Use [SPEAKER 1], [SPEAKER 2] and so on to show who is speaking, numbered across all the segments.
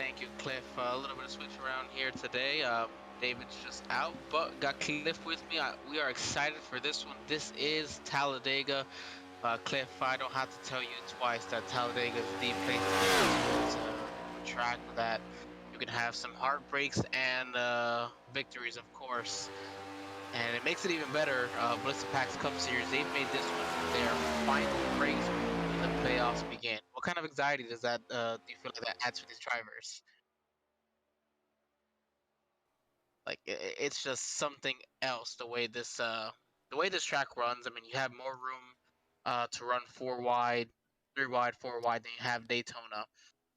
[SPEAKER 1] Thank you, Cliff. A little bit of switch around here today. David's just out, but got Cliff with me. We are excited for this one. This is Talladega. Cliff, I don't have to tell you twice that Talladega is the place to be. It's a track that you can have some heartbreaks and victories, of course. And it makes it even better. Ballisitipax Cup Series, they've made this one their final race when the playoffs begin. What kind of anxiety does that do you feel like that adds for these drivers? Like it's just something else the way this track runs. I mean, you have more room to run four wide, three wide, four wide than you have Daytona.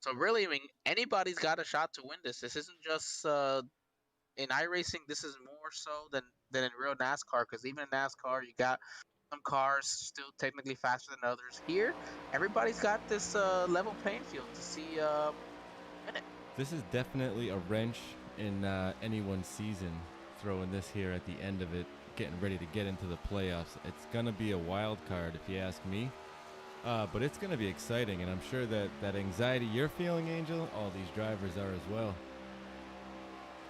[SPEAKER 1] So really, I mean, anybody's got a shot to win this. This isn't just in iRacing. This is more so than in real NASCAR, because even in NASCAR, you got some cars still technically faster than others. Here, everybody's got this level playing field to see win it.
[SPEAKER 2] This is definitely a wrench in anyone's season, throwing this here at the end of it, getting ready to get into the playoffs. It's going to be a wild card, if you ask me. But it's going to be exciting, and I'm sure that anxiety you're feeling, Angel, all these drivers are as well.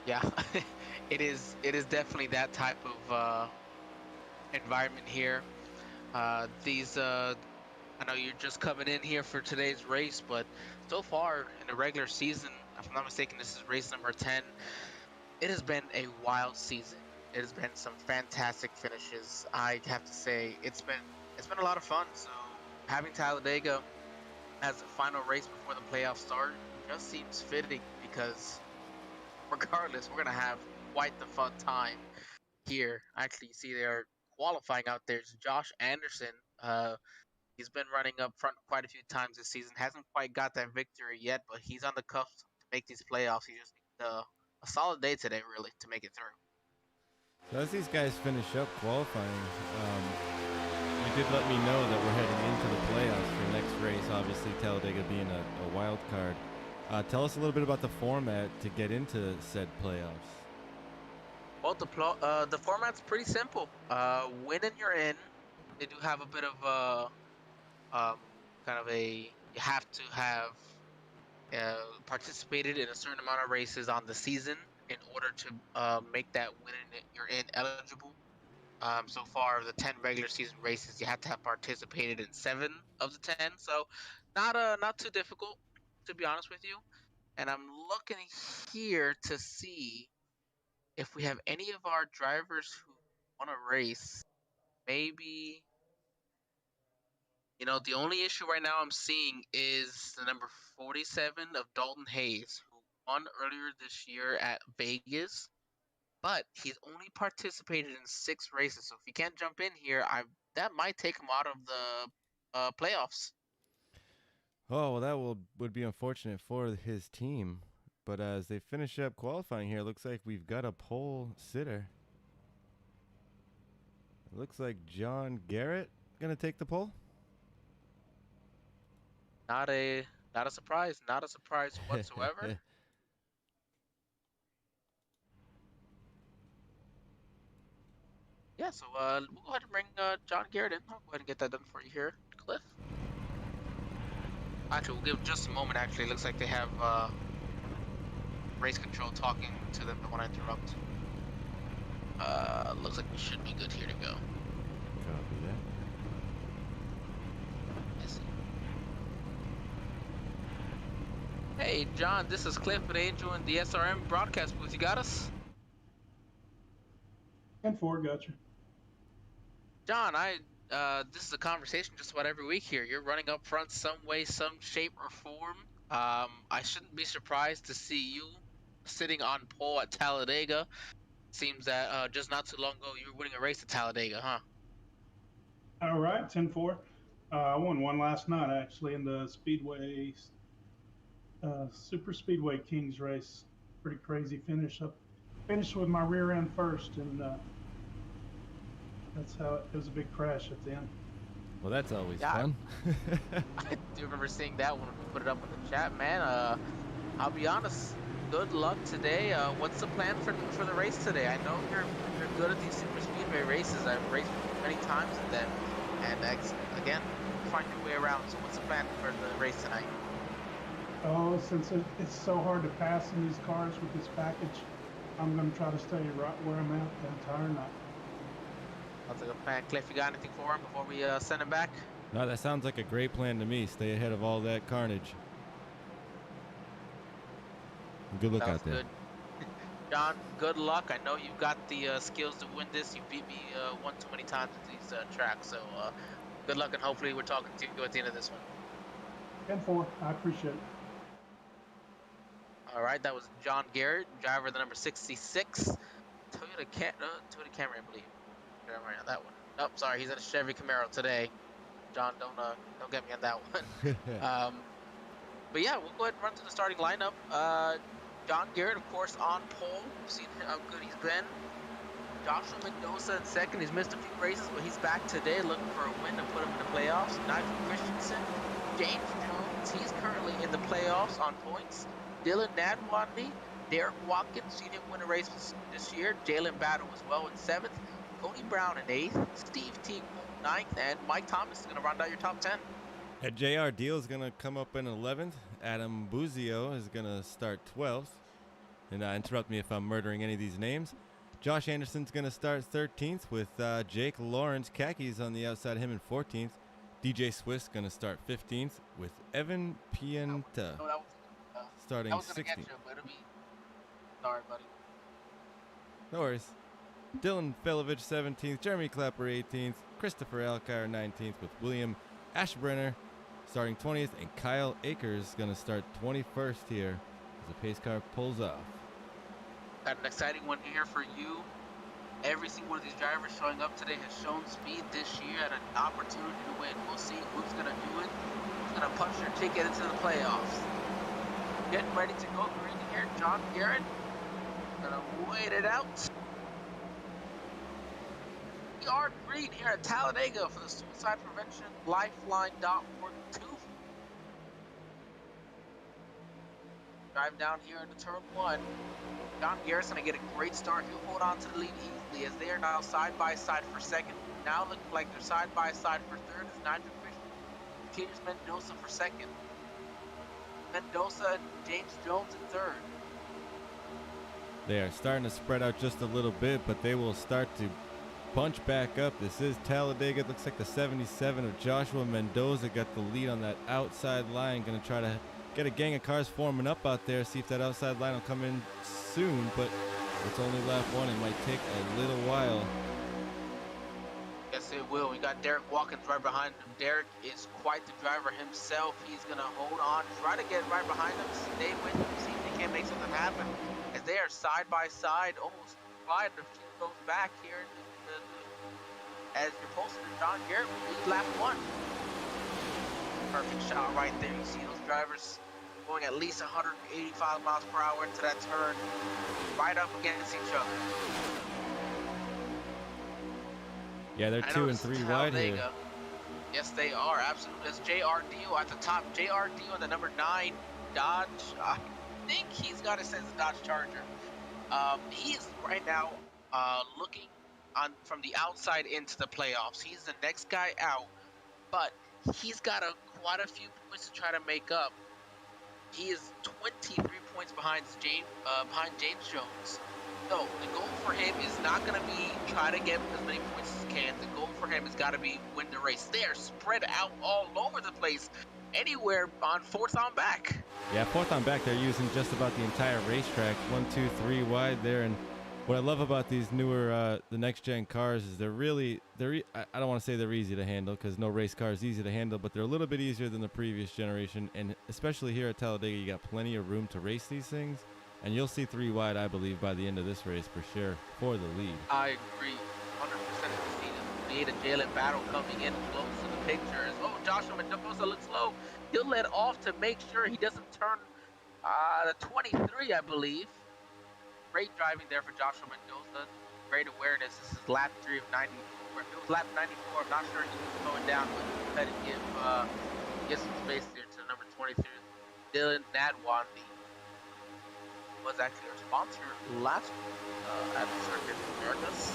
[SPEAKER 1] Yeah, it is definitely that type of environment here. I know you're just coming in here for today's race, but so far in the regular season, if I'm not mistaken, this is race number 10. It has been a wild season. It has been some fantastic finishes. I have to say, it's been a lot of fun. So having Talladega as the final race before the playoffs start just seems fitting, because regardless, we're gonna have quite the fun time here. Actually, you see they're qualifying out there. It's Josh Anderson. He's been running up front quite a few times this season. Hasn't quite got that victory yet, but he's on the cusp to make these playoffs. He just needs a solid day today, really, to make it through.
[SPEAKER 2] So as these guys finish up qualifying, you did let me know that we're heading into the playoffs for next race, obviously Talladega being a wild card. Tell us a little bit about the format to get into said playoffs.
[SPEAKER 1] Well, the format's pretty simple. Win and you're in. They do have a bit of kind of you have to have participated in a certain amount of races on the season in order to make that win and you're in eligible. So far, of the 10 regular season races, you have to have participated in 7 of the 10. So not too difficult, to be honest with you. And I'm looking here to see if we have any of our drivers who want to race. Maybe, the only issue right now I'm seeing is the number 47 of Dalton Hayes, who won earlier this year at Vegas, but he's only participated in 6 races. So if he can't jump in here, that might take him out of the playoffs.
[SPEAKER 2] Oh, well, that would be unfortunate for his team. But as they finish up qualifying here, looks like we've got a pole sitter. It looks like John Garrett gonna take the pole.
[SPEAKER 1] Not a surprise. Not a surprise whatsoever. Yeah, so we'll go ahead and bring John Garrett in. I'll go ahead and get that done for you here, Cliff. Actually, we'll give just a moment. Actually, it looks like they have race control talking to them. Don't want to interrupt. Looks like we should be good here to go.
[SPEAKER 2] Copy that.
[SPEAKER 1] Let's see. Hey, John, this is Cliff and Angel in the SRM broadcast booth. You got us?
[SPEAKER 3] 10-4, gotcha.
[SPEAKER 1] John, this is a conversation just about every week here. You're running up front some way, some shape or form. I shouldn't be surprised to see you sitting on pole at Talladega. Seems that just not too long ago you were winning a race at Talladega, huh?
[SPEAKER 3] All right, 10-4. I won one last night, actually, in the Speedway, Super Speedway Kings race. Pretty crazy finish. Finished with my rear end first, and that's how it was a big crash at the end.
[SPEAKER 2] Well, that's always fun.
[SPEAKER 1] I do remember seeing that when we put it up in the chat, man. I'll be honest. Good luck today. What's the plan for the race today? I know you're good at these super speedway races. I've raced many times in them, and again, find your way around. So what's the plan for the race tonight?
[SPEAKER 3] Oh, since it's so hard to pass in these cars with this package, I'm going to try to stay right where I'm at the entire night.
[SPEAKER 1] Sounds like a plan. Cliff, you got anything for him before we send him back?
[SPEAKER 2] No, that sounds like a great plan to me. Stay ahead of all that carnage. Good look
[SPEAKER 1] Sounds
[SPEAKER 2] out there.
[SPEAKER 1] good. John, good luck. I know you got the skills to win this. You beat me one too many times at these tracks. So good luck, and hopefully we're talking to you at the end of this one.
[SPEAKER 3] 10-4. I appreciate it.
[SPEAKER 1] All right, that was John Garrett, driver of the number 66 Toyota Camry, I believe. Camry on that one. Nope, sorry, he's in a Chevy Camaro today. John, don't get me on that one. But yeah, we'll go ahead and run to the starting lineup. John Garrett, of course, on pole. We've seen how good he's been. Joshua Mendoza in second. He's missed a few races, but he's back today looking for a win to put him in the playoffs. Nigel Christensen, James Jones, he's currently in the playoffs on points. Dylan Nadwandi, Derek Watkins, he didn't win a race this year. Jalen Battle as well in seventh. Cody Brown in eighth. Steve Teague ninth. And Mike Thomas is going to round out your top 10.
[SPEAKER 2] And JR Deal is going to come up in 11th. Adam Buzio is going to start 12th. And interrupt me if I'm murdering any of these names. Josh Anderson's going to start 13th with Jake Lawrence. Khakis on the outside of him in 14th. DJ Swiss going to start 15th with Evan Pienta starting 16th.
[SPEAKER 1] Get you, but it'll be... Sorry, buddy.
[SPEAKER 2] No worries. Dylan Filovich 17th. Jeremy Clapper 18th. Christopher Alcar 19th with William Ashbrenner starting 20th. And Kyle Akers going to start 21st here as the pace car pulls off.
[SPEAKER 1] Got an exciting one here for you. Every single one of these drivers showing up today has shown speed this year and an opportunity to win. We'll see who's going to do it. Who's going to punch their ticket into the playoffs. Getting ready to go green here. John Garrett going to wait it out. We are green here at Talladega for the Suicide Prevention Lifeline.org 2. Drive down here into turn 1. John Garrett's going to get a great start. He'll hold on to the lead easily as they are now side by side for second. Now looking like they're side by side for third is Nigel Christian. Peters Mendoza for second. Mendoza and James Jones in third.
[SPEAKER 2] They are starting to spread out just a little bit, but they will start to bunch back up. This is Talladega. It looks like the 77 of Joshua Mendoza got the lead on that outside line. Going to try to get a gang of cars forming up out there, see if that outside line will come in soon, but it's only lap 1. It might take a little while.
[SPEAKER 1] Yes, it will. We got Derek Watkins right behind him. Derek is quite the driver himself. He's going to hold on, try to get right behind him, stay with him, see if they can't make something happen. As they are side by side, almost slide a few rows back here. As you're posted, John Garrett will lead lap 1. Perfect shot right there. You see those drivers going at least 185 miles per hour into that turn, right up against each other.
[SPEAKER 2] Yeah, they're 2 and 3 wide here.
[SPEAKER 1] Yes, they are, absolutely. That's J.R. Dio at the top. J.R. Dio on the number 9 Dodge. I think he's got it says Dodge Charger. He is right now looking on from the outside into the playoffs. He's the next guy out, but he's got quite a few points to try to make up. He is 23 points behind James Jones. So the goal for him is not going to be try to get as many points as he can. The goal for him has got to be win the race. They are spread out all over the place, anywhere on fourth on back.
[SPEAKER 2] Yeah, fourth on back, they're using just about the entire racetrack. 1, 2, 3 wide there. And what I love about these newer, the next-gen cars is I don't want to say they're easy to handle because no race car is easy to handle, but they're a little bit easier than the previous generation. And especially here at Talladega, you got plenty of room to race these things. And you'll see 3 wide, I believe, by the end of this race for sure, for the lead.
[SPEAKER 1] I agree 100%. We need a Jalen Battle coming in close to the picture. Oh, Joshua Mendoza looks low. He'll let off to make sure he doesn't turn the 23, I believe. Great driving there for Joshua Mendoza. Great awareness. This is lap 3 of 94. If it was lap 94, I'm not sure he was going down, but he had to give some space there to number 23, Dylan Nadwandi. Was actually our sponsor last week at the Circuit Americas.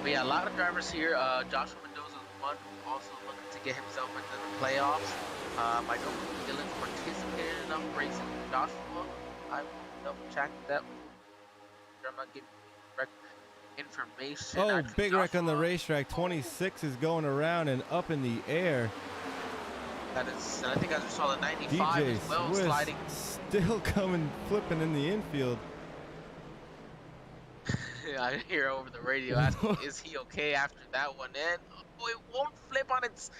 [SPEAKER 1] But yeah, a lot of drivers here. Joshua Mendoza one, also looking to get himself into the playoffs. I don't think Dylan's participated enough racing with Joshua. I will double check that. I'm not giving correct information.
[SPEAKER 2] Oh,
[SPEAKER 1] Actually,
[SPEAKER 2] big wreck on the
[SPEAKER 1] Joshua,
[SPEAKER 2] racetrack. 26 is going around and up in the air.
[SPEAKER 1] that is, and I think I just saw the 95
[SPEAKER 2] DJ
[SPEAKER 1] as well
[SPEAKER 2] Swiss
[SPEAKER 1] sliding.
[SPEAKER 2] still coming, flipping in the infield.
[SPEAKER 1] I hear over the radio asking, "Is he okay after that one?" And oh, it won't flip on its.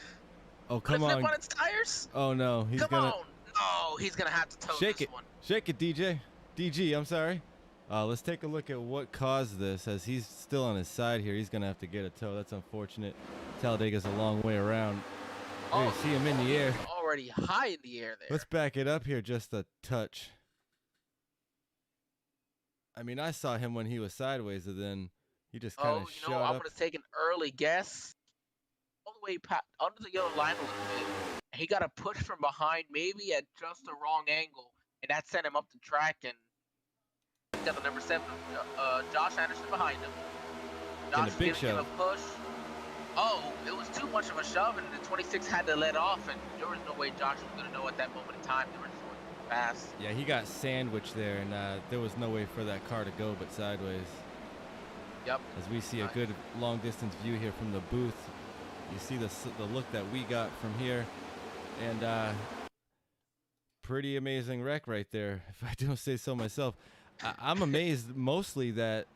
[SPEAKER 2] Oh,
[SPEAKER 1] Will it
[SPEAKER 2] come
[SPEAKER 1] flip
[SPEAKER 2] on.
[SPEAKER 1] on its tires?
[SPEAKER 2] Oh, no. He's
[SPEAKER 1] Come
[SPEAKER 2] going to
[SPEAKER 1] on! No, he's gonna have to tow
[SPEAKER 2] shake
[SPEAKER 1] this
[SPEAKER 2] it.
[SPEAKER 1] one.
[SPEAKER 2] Shake it, DJ. DG, I'm sorry. Let's take a look at what caused this, as he's still on his side here. He's going to have to get a tow. That's unfortunate. Talladega's a long way around. There you see him in the air.
[SPEAKER 1] Already high in the air there.
[SPEAKER 2] Let's back it up here just a touch. I mean, I saw him when he was sideways, and then he just kind of shot
[SPEAKER 1] I'm
[SPEAKER 2] up.
[SPEAKER 1] gonna take an early guess. All the way under the yellow line a little bit. And he got a push from behind, maybe at just the wrong angle, and that sent him up the track. And he got the number 7, Josh Anderson behind him. Josh
[SPEAKER 2] a big
[SPEAKER 1] giving him
[SPEAKER 2] shove.
[SPEAKER 1] a push. Oh, it was too much of a shove, and the 26 had to let off, and there was no way Josh was gonna know at that moment in time. They were just going too fast.
[SPEAKER 2] Yeah, he got sandwiched there, and there was no way for that car to go but sideways.
[SPEAKER 1] Yep.
[SPEAKER 2] As we see a good long-distance view here from the booth, you see the look that we got from here, and pretty amazing wreck right there, if I don't say so myself. I'm amazed mostly that,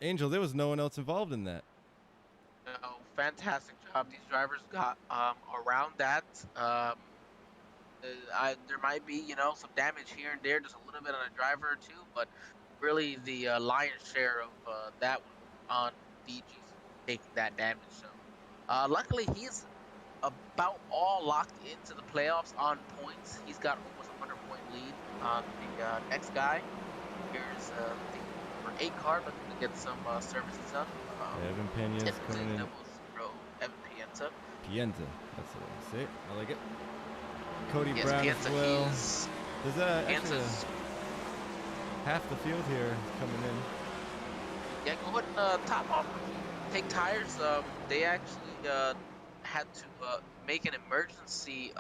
[SPEAKER 2] Angel, there was no one else involved in that.
[SPEAKER 1] No, fantastic job. These drivers got around that. There might be, some damage here and there, just a little bit on a driver or two, but really the lion's share of that one on DG's taking that damage. So, luckily, he's about all locked into the playoffs on points. He's got almost a 100-point lead on the next guy. Here's the number 8 car looking to get some services done.
[SPEAKER 2] Evan Pena's coming in.
[SPEAKER 1] Evan Pienta.
[SPEAKER 2] Pienta, that's the way to say it. I like it. Cody
[SPEAKER 1] Yes,
[SPEAKER 2] Brown
[SPEAKER 1] Pienta,
[SPEAKER 2] as well.
[SPEAKER 1] he's-
[SPEAKER 2] There's actually
[SPEAKER 1] Pienta's-
[SPEAKER 2] half the field here coming in.
[SPEAKER 1] Yeah, go ahead and top off. Take tires. They actually had to make an emergency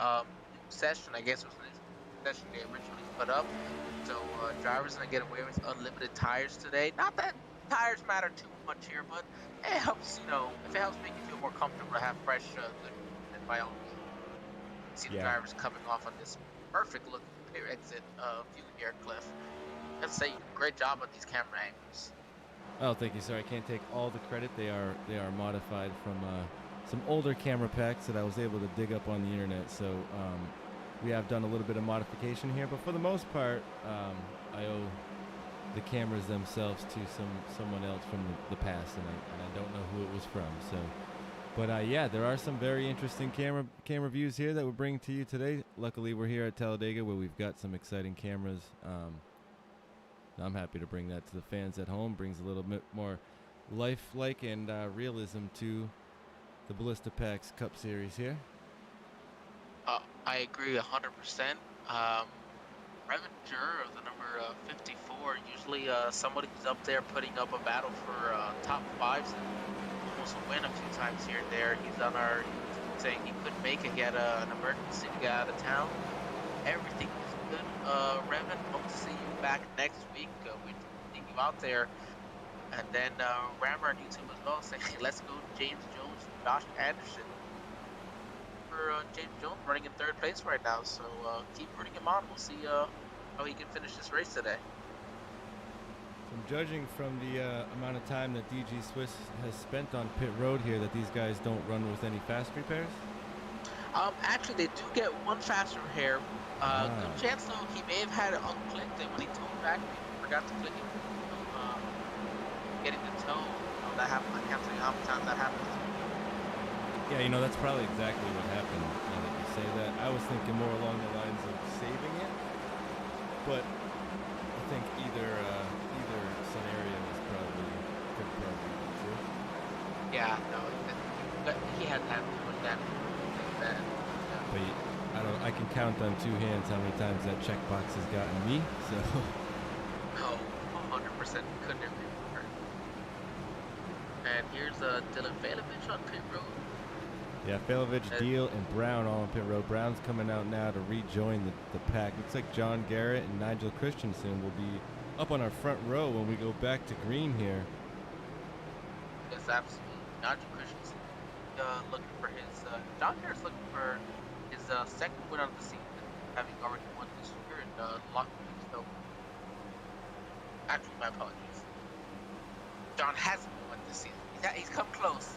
[SPEAKER 1] session. I guess it was the session they originally put up. So drivers gonna get away with unlimited tires today. Not that tires matter too much here, but it helps. If it helps make you feel more comfortable to have fresh, good, then by all means. See the drivers coming off on this perfect looking clear exit view here, Cliff. I'd say you did a great job on these camera angles.
[SPEAKER 2] Oh, thank you, sir. I can't take all the credit. They are modified from some older camera packs that I was able to dig up on the internet. So we have done a little bit of modification here, but for the most part, I owe the cameras themselves to someone else from the past, and I don't know who it was from. So, but yeah, there are some very interesting camera views here that we're bringing to you today. Luckily, we're here at Talladega where we've got some exciting cameras. I'm happy to bring that to the fans at home. Brings a little bit more lifelike and realism to the Ballisitipax Cup Series here.
[SPEAKER 1] I agree 100%. Revenger of the number 54, usually somebody who's up there putting up a battle for top 5s and almost a win a few times here and there. He's on our saying he couldn't make it. He had an emergency to get out of town. Everything is good, Revan. Hope to see you back next week. We're seeing you out there. And then Rammer on YouTube as well saying, let's go James Jones, Josh Anderson. James Jones running in 3rd place right now, so keep rooting him on. We'll see how he can finish this race today.
[SPEAKER 2] I'm judging from the amount of time that DG Swiss has spent on pit road here that these guys don't run with any fast repairs.
[SPEAKER 1] Actually, they do get one faster repair. Good chance though he may have had it unclicked, and when he towed back, he forgot to click it. Getting the tow, that happened. I can't tell you how many times that happens.
[SPEAKER 2] Yeah, that's probably exactly what happened. Now that you say that, I was thinking more along the lines of saving it, but I think either scenario is could probably be true.
[SPEAKER 1] Yeah, no, but he had that much damage. Yeah.
[SPEAKER 2] But I can count on 2 hands how many times that checkbox has gotten me. So.
[SPEAKER 1] Oh, 100% couldn't agree more. And here's Dylan Valovich on pit road.
[SPEAKER 2] Yeah, Failovich, Deal, and Brown all on pit road. Brown's coming out now to rejoin the pack. Looks like John Garrett and Nigel Christensen will be up on our front row when we go back to green here.
[SPEAKER 1] Yes, absolutely. Nigel Christensen looking for his. John Garrett's looking for his second win of the season, having already won this year in Lockwood. So, actually, my apologies. John hasn't won this season. He's come close.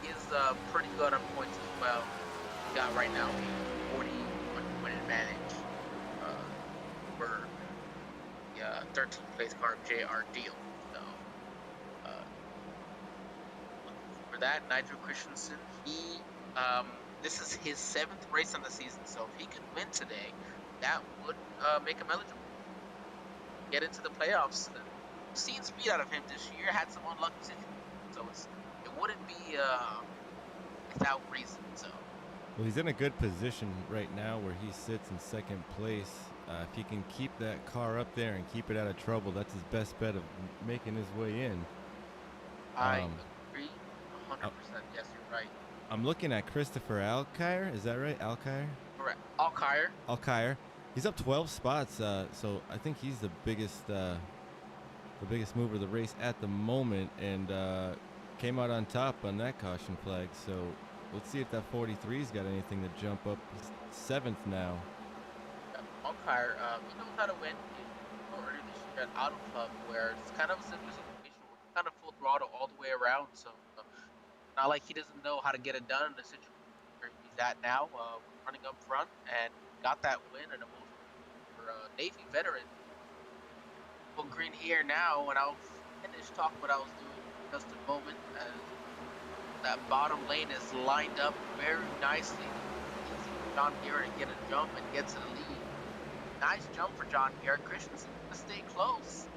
[SPEAKER 1] He is pretty good on points as well. He got right now a 41-point advantage for the 13th place car of J.R. Deal. So, for that, Nigel Christensen, this is his 7th race on the season. So if he could win today, that would make him eligible. Get into the playoffs. We've seen speed out of him this year. Had some unlucky situations, so it wouldn't be without reason. So.
[SPEAKER 2] Well, he's in a good position right now where he sits in second place. If he can keep that car up there and keep it out of trouble, that's his best bet of making his way in.
[SPEAKER 1] I agree 100%. Yes, you're right.
[SPEAKER 2] I'm looking at Christopher Alkire. Is that right? Alkire?
[SPEAKER 1] Correct. Alkire.
[SPEAKER 2] Alkire. He's up 12 spots, so I think he's the biggest mover of the race at the moment, and came out on top on that caution flag. So let's see if that 43's got anything to jump up. He's 7th now.
[SPEAKER 1] Alkire, he knows how to win. Earlier this year at Auto Club, where it's kind of a similar situation, where kind of full throttle all the way around. So not like he doesn't know how to get it done in the situation where he's at now, running up front, and got that win and a for Navy veteran. Well, green here now, and I'll finish talking what I was doing in just a moment. As that bottom lane is lined up very nicely. Easy for John Garrett to get a jump and get to the lead. Nice jump for John Garrett. Christensen to stay close.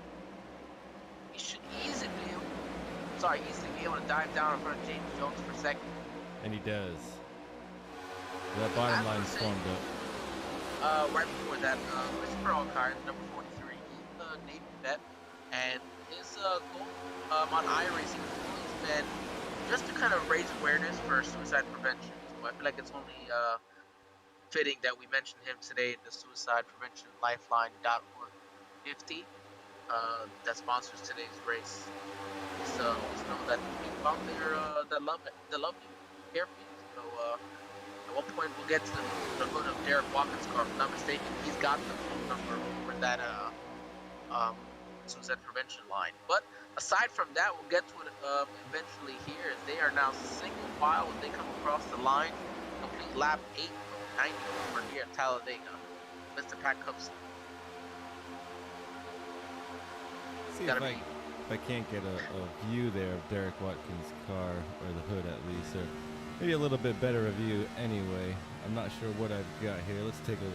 [SPEAKER 1] He should easily be able to dive down in front of James Jones for second.
[SPEAKER 2] And he does. That bottom line's formed up.
[SPEAKER 1] Right before that, Christopher Alkire, number 43, he's a Navy vet, and his goal on iRacing has been just to kind of raise awareness for suicide prevention. So I feel like it's only fitting that we mention him today in the Suicide Prevention Lifeline.org 50 that sponsors today's race. So just know that people out there that love you, care for you. So at one point we'll get to the hood of Derek Watkins' car. If I'm not mistaken, he's got the phone number for that suicide prevention line. But aside from that, we'll get to it eventually here. As they are now single file when they come across the line. Complete lap 8 over here at Talladega. Ballisitipax Cup Series.
[SPEAKER 2] See if I can't get a view there of Derek Watkins' car, or the hood at least, or maybe a little bit better a view anyway. I'm not sure what I've got here. Let's take a look.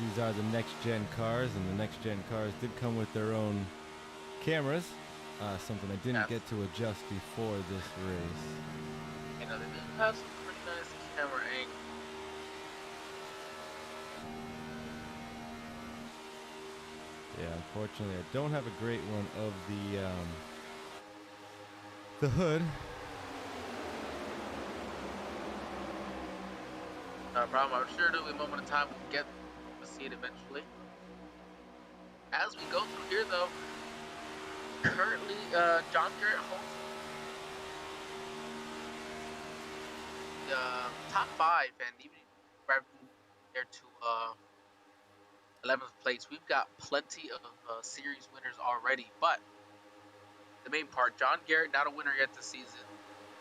[SPEAKER 2] These are the next-gen cars, and the next-gen cars did come with their own cameras, something I didn't get to adjust before this race.
[SPEAKER 1] You know, they do have some pretty nice camera angles.
[SPEAKER 2] Yeah, unfortunately, I don't have a great one of the hood.
[SPEAKER 1] No problem. I'm sure there'll be a moment of time we'll get to see it eventually. As we go through here, though, currently John Garrett holds the top 5, and even right there to 11th place. We've got plenty of series winners already, but the main part, John Garrett, not a winner yet this season,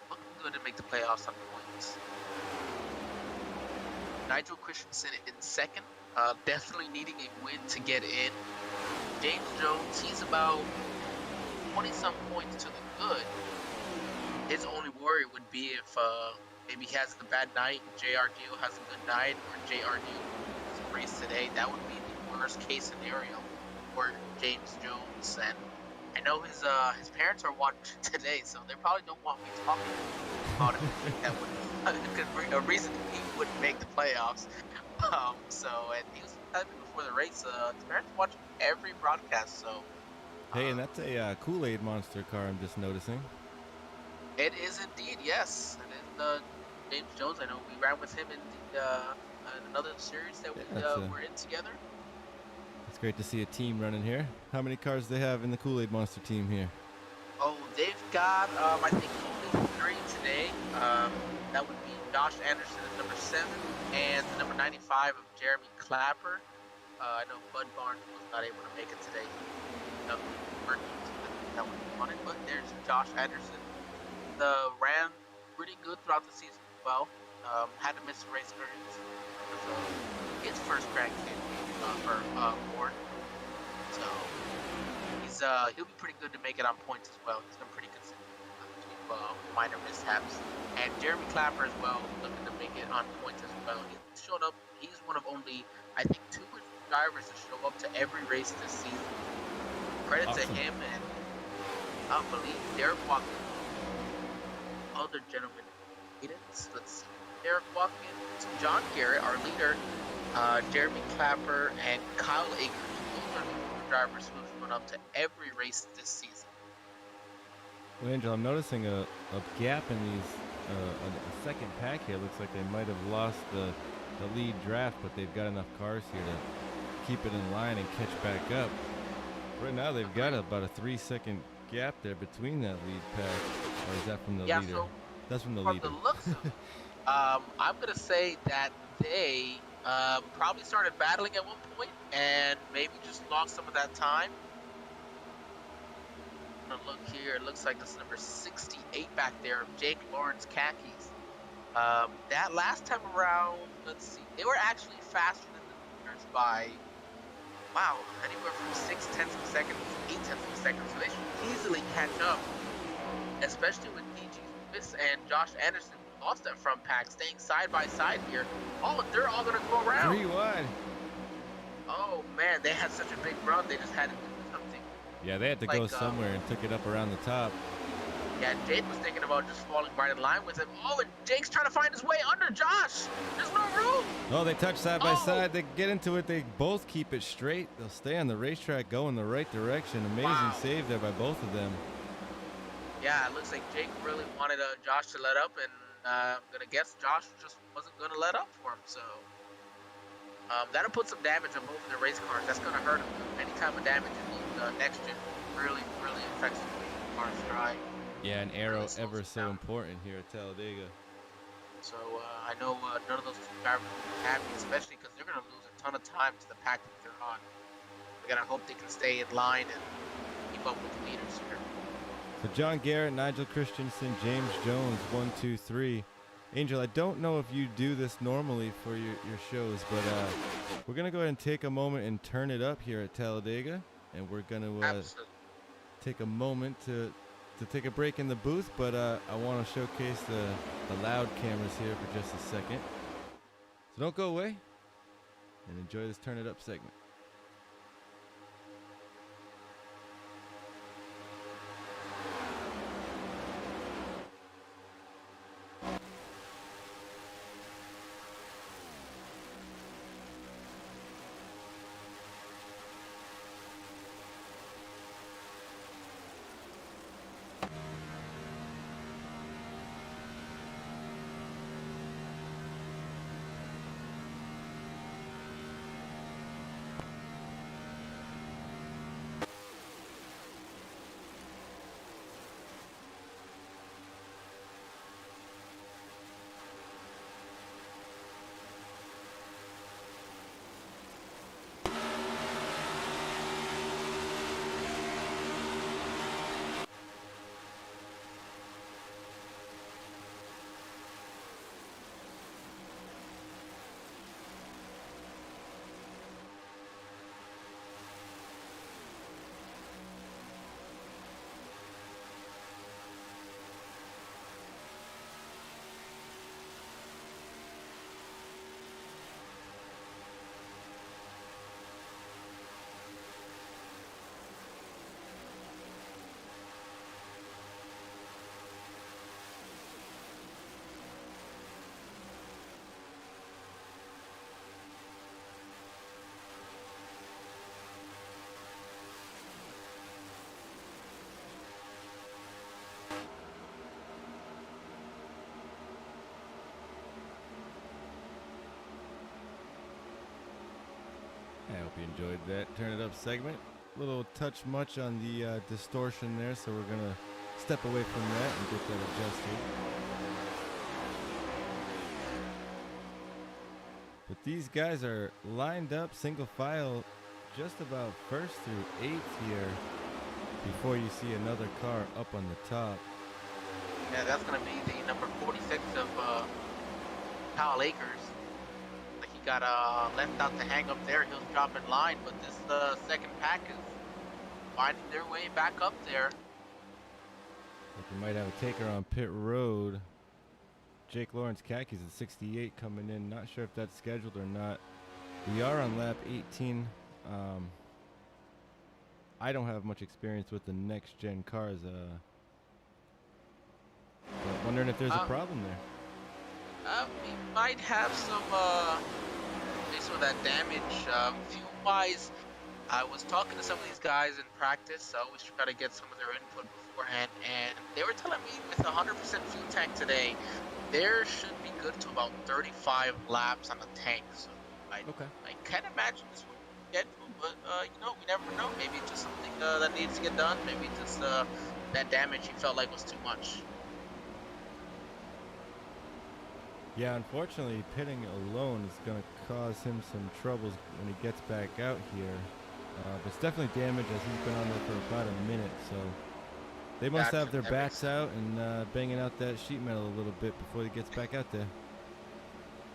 [SPEAKER 1] looking good to make the playoffs on points. Nigel Christensen in second, definitely needing a win to get in. James Jones, he's about 20-some points to the good. His only worry would be if maybe he has a bad night, J.R. Deal has a good night, or J.R. Deal race today. That would be the worst case scenario for James Jones. And I know his parents are watching today, so they probably don't want me talking about it. That would a reason he wouldn't make the playoffs. And he was telling me before the race, his parents watch every broadcast, so
[SPEAKER 2] Hey, and that's a Kool-Aid Monster car I'm just noticing.
[SPEAKER 1] It is indeed, yes. And then James Jones, I know we ran with him in the in another series that we
[SPEAKER 2] Yeah,
[SPEAKER 1] were in together.
[SPEAKER 2] it's great to see a team running here. How many cars do they have in the Kool-Aid Monster team here?
[SPEAKER 1] Oh, they've got I think only 3 today. That would be Josh Anderson at number 7 and the number 95 of Jeremy Clapper. I know Bud Barnes was not able to make it today. Working, so that would be on it. But there's Josh Anderson. The ran pretty good throughout the season as well. Had to miss a race experience because of his first crack kid for Ford. So he'll be pretty good to make it on points as well. He's been pretty consistent with minor mishaps. And Jeremy Clapper as well, looking to make it on points as well. He showed up. He's one of only, I think, 2 drivers to show up to every race this season. Credit to him, and I believe Derek Watkins, other gentleman. Let's see. Derek Watkins, John Garrett, our leader, Jeremy Clapper, and Kyle Akers. Those are the drivers who have shown up to every race this season.
[SPEAKER 2] Well, Angel, I'm noticing a gap in these, a second pack here. Looks like they might have lost the lead draft, but they've got enough cars here to keep it in line and catch back up. Right now, they've got about a 3-second gap there between that lead pack. Or is that from the leader?
[SPEAKER 1] So
[SPEAKER 2] that's from the
[SPEAKER 1] from
[SPEAKER 2] leader.
[SPEAKER 1] the looks of it, I'm going to say that they probably started battling at one point and maybe just lost some of that time. I'm gonna look here. It looks like this is number 68 back there of Jake Lawrence khakis. That last time around, let's see, they were actually faster than the leaders by, wow, anywhere from 0.6 of a second to 0.8 of a second. So they should easily catch up, especially with DG Smith and Josh Anderson, who lost that front pack, staying side by side here. Oh, they're all gonna go around.
[SPEAKER 2] 3 wide.
[SPEAKER 1] Oh man, they had such a big run. They just had to do something.
[SPEAKER 2] Yeah, they had to go somewhere and took it up around the top.
[SPEAKER 1] Yeah, Jake was thinking about just falling right in line with him. Oh, and Jake's trying to find his way under Josh. There's no room.
[SPEAKER 2] Oh, they touch side by side. They get into it. They both keep it straight. They'll stay on the racetrack, go in the right direction. Amazing save there by both of them.
[SPEAKER 1] Yeah, it looks like Jake really wanted Josh to let up, and I'm going to guess Josh just wasn't going to let up for him. So that'll put some damage on both of the race cars. That's going to hurt them. Any type of damage in the next gen really, really affects the way the cars drive.
[SPEAKER 2] Yeah, an arrow really ever so important here at Talladega.
[SPEAKER 1] So I know none of those two drivers will be happy, especially because they're going to lose a ton of time to the pack that they're on. We got to hope they can stay in line and keep up with the leaders here.
[SPEAKER 2] So John Garrett, Nigel Christensen, James Jones, 1, 2, 3. Angel, I don't know if you do this normally for your shows, but we're going to go ahead and take a moment and turn it up here at Talladega. And we're going to take a moment to take a break in the booth, but I want to showcase the loud cameras here for just a second. So don't go away and enjoy this Turn It Up segment. hope you enjoyed that Turn It Up segment. A little touch much on the distortion there, so we're going to step away from that and get that adjusted. But these guys are lined up single file just about first through eighth here before you see another car up on the top.
[SPEAKER 1] Yeah, that's going to be the number 46 of Kyle Akers. Like he got left out to hang up there. He'll drop in line, but this second pack is finding their way back up there.
[SPEAKER 2] Like you might have a taker on pit road. Jake Lawrence Khakis at 68 coming in. Not sure if that's scheduled or not. We are on lap 18. I don't have much experience with the next gen cars. But wondering if there's a problem there.
[SPEAKER 1] We might have some of that damage. Fuel-wise, I was talking to some of these guys in practice. So I always try to get some of their input beforehand, and they were telling me with 100% fuel tank today, there should be good to about 35 laps on the tank. So I can't imagine this would be scheduled, but we never know. Maybe it's just something that needs to get done. Maybe just that damage he felt like was too much.
[SPEAKER 2] Yeah, unfortunately, pitting alone is going to cause him some troubles when he gets back out here. But it's definitely damage as he's been on there for about a minute, so they must have their backs out and banging out that sheet metal a little bit before he gets back out there.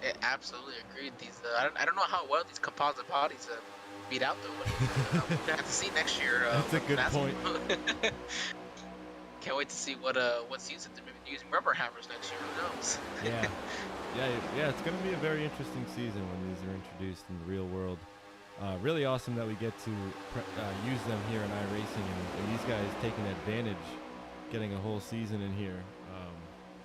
[SPEAKER 1] Yeah, absolutely agreed. These I don't know how well these composite bodies beat out though. We're gonna have to see next year.
[SPEAKER 2] That's a good point.
[SPEAKER 1] Can't wait to see what's used. They're maybe using rubber hammers next year. Who knows?
[SPEAKER 2] Yeah. It's going to be a very interesting season when these are introduced in the real world. Really awesome that we get to use them here in iRacing, and these guys taking advantage, getting a whole season in here.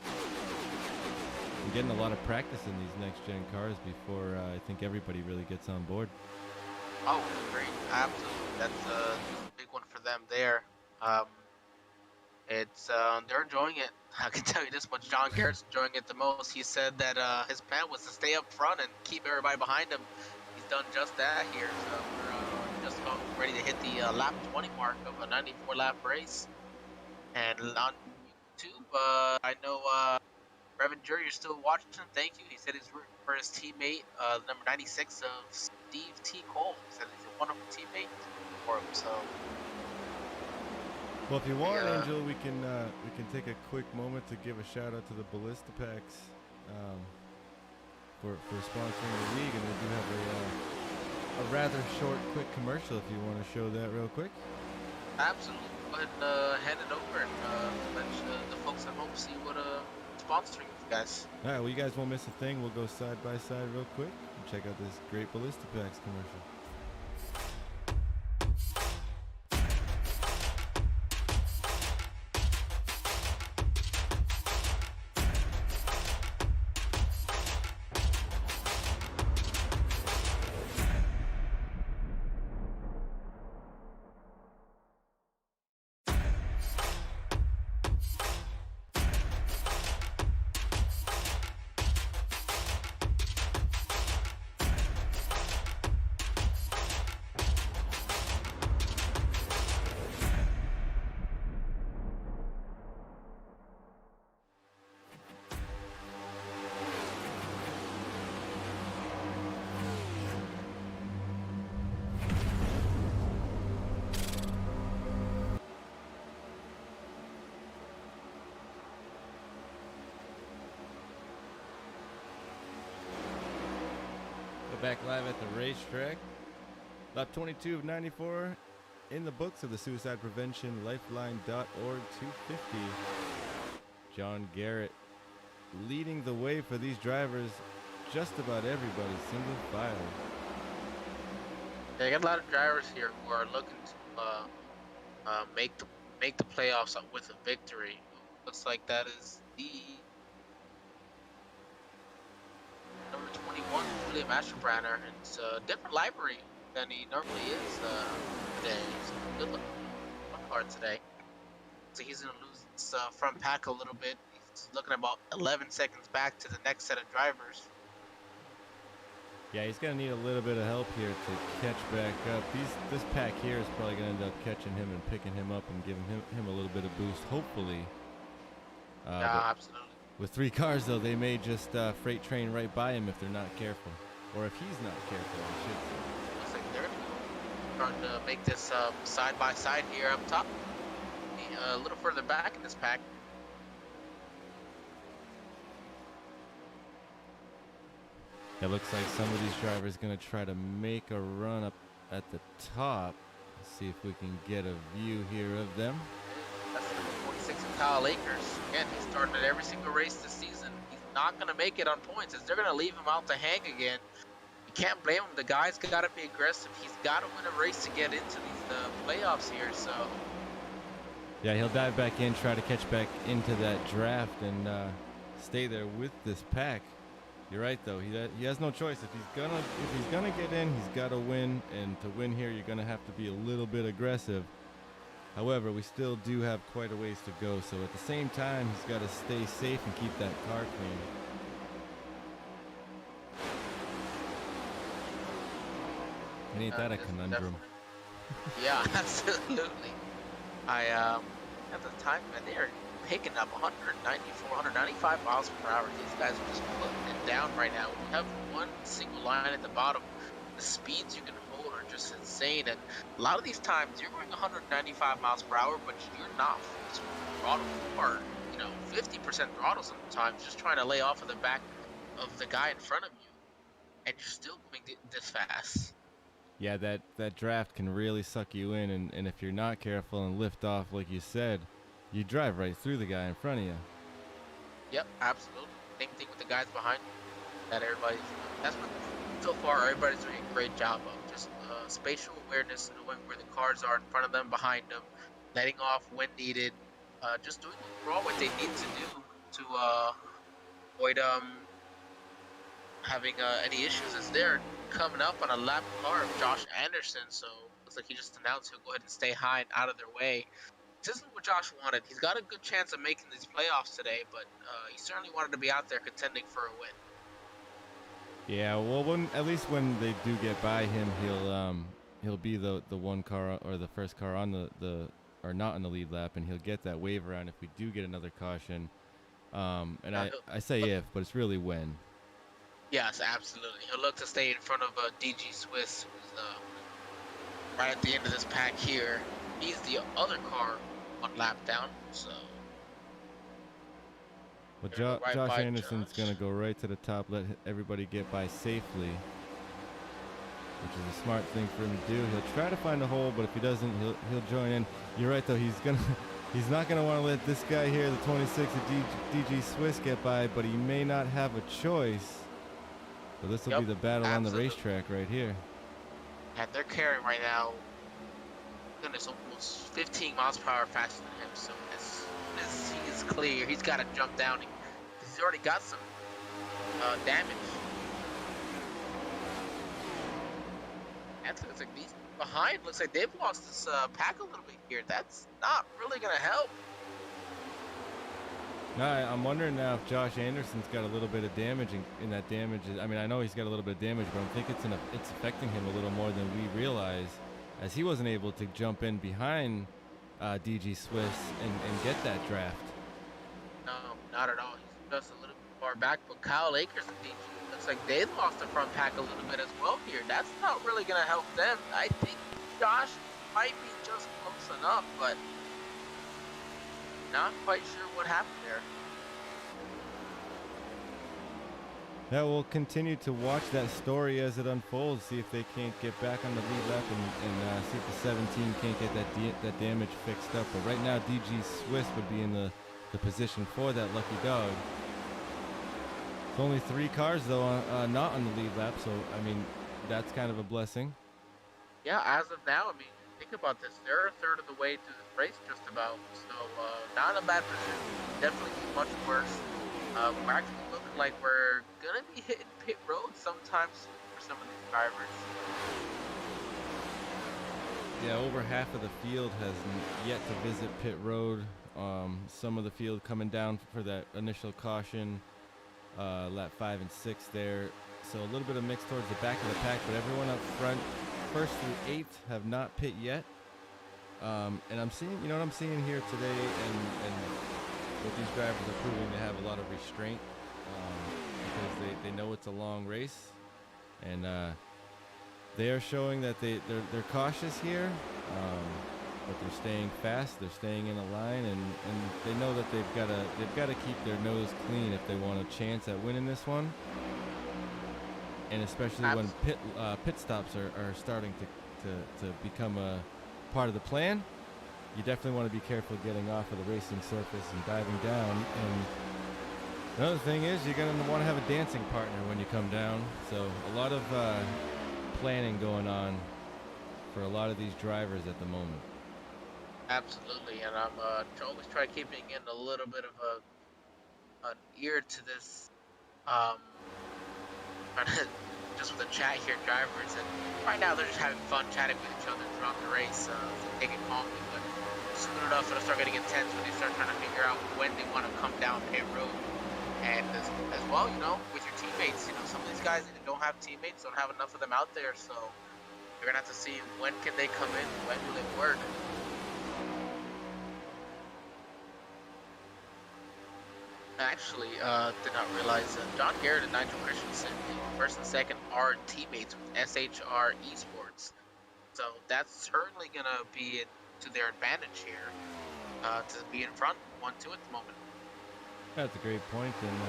[SPEAKER 2] And getting a lot of practice in these next-gen cars before I think everybody really gets on board.
[SPEAKER 1] Oh, great. Absolutely. That's a big one for them there. They're enjoying it. I can tell you this much. John Garrett's enjoying it the most. He said that his plan was to stay up front and keep everybody behind him. He's done just that here. So we're just about ready to hit the lap 20 mark of a 94-lap race. And on YouTube, I know Reverend Jury, you're still watching. Thank you. He said he's rooting for his teammate, number 96 of Steve T. Cole. He said he's a wonderful teammate for him. So.
[SPEAKER 2] Well, if you want, Angel, we can take a quick moment to give a shout out to the Ballisitipax for sponsoring the league, and we do have a rather short, quick commercial if you want to show that real quick.
[SPEAKER 1] Absolutely. Go ahead and hand it over and let the folks at home see what sponsoring you guys.
[SPEAKER 2] All right, well, you guys won't miss a thing. We'll go side by side real quick and check out this great Ballisitipax commercial. Back live at the racetrack. Lap 22 of 94 in the books of the Suicide Prevention Lifeline.org 250. John Garrett leading the way for these drivers. Just about everybody single file.
[SPEAKER 1] Yeah, you got a lot of drivers here who are looking to make the playoffs with a victory. Looks like that is the number 21, William Asherbranner, and it's a different library than he normally is today. He's a good looking car today. So he's going to lose his front pack a little bit. He's looking about 11 seconds back to the next set of drivers.
[SPEAKER 2] Yeah, he's gonna need a little bit of help here to catch back up. This pack here is probably gonna end up catching him and picking him up and giving him a little bit of boost, hopefully. But
[SPEAKER 1] Yeah, absolutely.
[SPEAKER 2] with 3 cars, though, they may just freight train right by him if they're not careful, or if he's not careful, I should say.
[SPEAKER 1] Looks like they're trying to make this side by side here up top. A little further back in this pack.
[SPEAKER 2] It looks like some of these drivers going to try to make a run up at the top. Let's see if we can get a view here of them.
[SPEAKER 1] That's number 46 of Kyle Akers. Again, he started every single race this season. He's not going to make it on points, as they're going to leave him out to hang again. You can't blame him. The guy's got to be aggressive. He's got to win a race to get into these playoffs here. So
[SPEAKER 2] yeah, he'll dive back in, try to catch back into that draft, and stay there with this pack. You're right, though. He has no choice. If he's gonna get in, he's got to win, and to win here, you're gonna have to be a little bit aggressive. However, we still do have quite a ways to go. So at the same time, he's got to stay safe and keep that car clean. And ain't that a conundrum?
[SPEAKER 1] Yeah, absolutely. At the time, man, they are picking up 194, 195 miles per hour. These guys are just putting it down right now. We have one single line at the bottom. The speeds you can hold are just insane. And a lot of these times, you're going 195 miles per hour, but you're not throttle or 50% throttle sometimes, just trying to lay off of the back of the guy in front of you, and you're still going this fast.
[SPEAKER 2] Yeah, that draft can really suck you in, and if you're not careful and lift off, like you said, you drive right through the guy in front of you.
[SPEAKER 1] Yep, absolutely. Same thing with the guys behind you. That's what so far everybody's doing a great job of. Just spatial awareness, knowing where the cars are in front of them, behind them, letting off when needed, just doing overall what they need to do to avoid having any issues, as they're coming up on a lap car of Josh Anderson. So looks like he just announced he'll go ahead and stay high and out of their way. This isn't what Josh wanted. He's got a good chance of making these playoffs today, but he certainly wanted to be out there contending for a win.
[SPEAKER 2] Yeah, well, at least when they do get by him, he'll be the one car or the first car on the or not on the lead lap, and he'll get that wave around if we do get another caution. And I say if, but it's really when.
[SPEAKER 1] Yes, absolutely. He'll look to stay in front of DG Swiss, who's right at the end of this pack here. He's the other car one lap down, so.
[SPEAKER 2] Well, Josh Anderson's going to go right to the top, let everybody get by safely, which is a smart thing for him to do. He'll try to find a hole, but if he doesn't, he'll join in. You're right, though. He's not going to want to let this guy here, the 26 of DG Swiss, get by, but he may not have a choice. So this will be the battle on the racetrack right here.
[SPEAKER 1] And they're carrying right now. Goodness, almost 15 miles per hour faster than him. So as he is clear, he's got to jump down because he's already got some damage. And looks like these behind, looks like they've lost this pack a little bit here. That's not really going to help.
[SPEAKER 2] No, I'm wondering now if Josh Anderson's got a little bit of damage in that damage. I mean, I know he's got a little bit of damage, but I think it's affecting him a little more than we realize, as he wasn't able to jump in behind DG Swiss and get that draft.
[SPEAKER 1] No, not at all. He's just a little bit far back, but Kyle Akers and DG looks like they've lost the front pack a little bit as well here. That's not really going to help them. I think Josh might be just close enough, but not quite sure what happened there.
[SPEAKER 2] Yeah, we'll continue to watch that story as it unfolds, see if they can't get back on the lead lap and see if the 17 can't get that damage fixed up. But right now, DG Swiss would be in the position for that lucky dog. It's only 3 cars, though, not on the lead lap, so, I mean, that's kind of a blessing.
[SPEAKER 1] Yeah, as of now, I mean, think about this. They're a third of the way through the race, just about. So, not in a bad position. Definitely much worse. We're actually looking like we're going to be hitting pit road sometimes for some of these drivers.
[SPEAKER 2] Yeah, over half of the field has yet to visit pit road. Some of the field coming down for that initial caution, lap 5 and 6 there. so a little bit of mix towards the back of the pack, but everyone up front, 1st through 8th, have not pit yet. And I'm seeing, what I'm seeing here today, and what these drivers are proving, they have a lot of restraint, because they know it's a long race, and they are showing that they're cautious here, but they're staying fast, they're staying in a line, and they know that they've got to keep their nose clean if they want a chance at winning this one. And especially when pit stops are starting to become a part of the plan, you definitely want to be careful getting off of the racing surface and diving down. And another thing is, you're going to want to have a dancing partner when you come down. So a lot of planning going on for a lot of these drivers at the moment.
[SPEAKER 1] Absolutely, and I'm always try keeping in a little bit of an ear to this, just with the chat here, drivers, and right now they're just having fun chatting with each other throughout the race, so take it calmly, but soon enough it'll start getting intense when they start trying to figure out when they want to come down pit road. And as well, with your teammates, some of these guys that don't have teammates, don't have enough of them out there, so you're gonna have to see when can they come in, when will it work. Actually, did not realize John Garrett and Nigel Christensen, 1st and 2nd, are teammates with SHR Esports. So that's certainly going to be to their advantage here, to be in front 1-2 at the moment.
[SPEAKER 2] That's a great point, and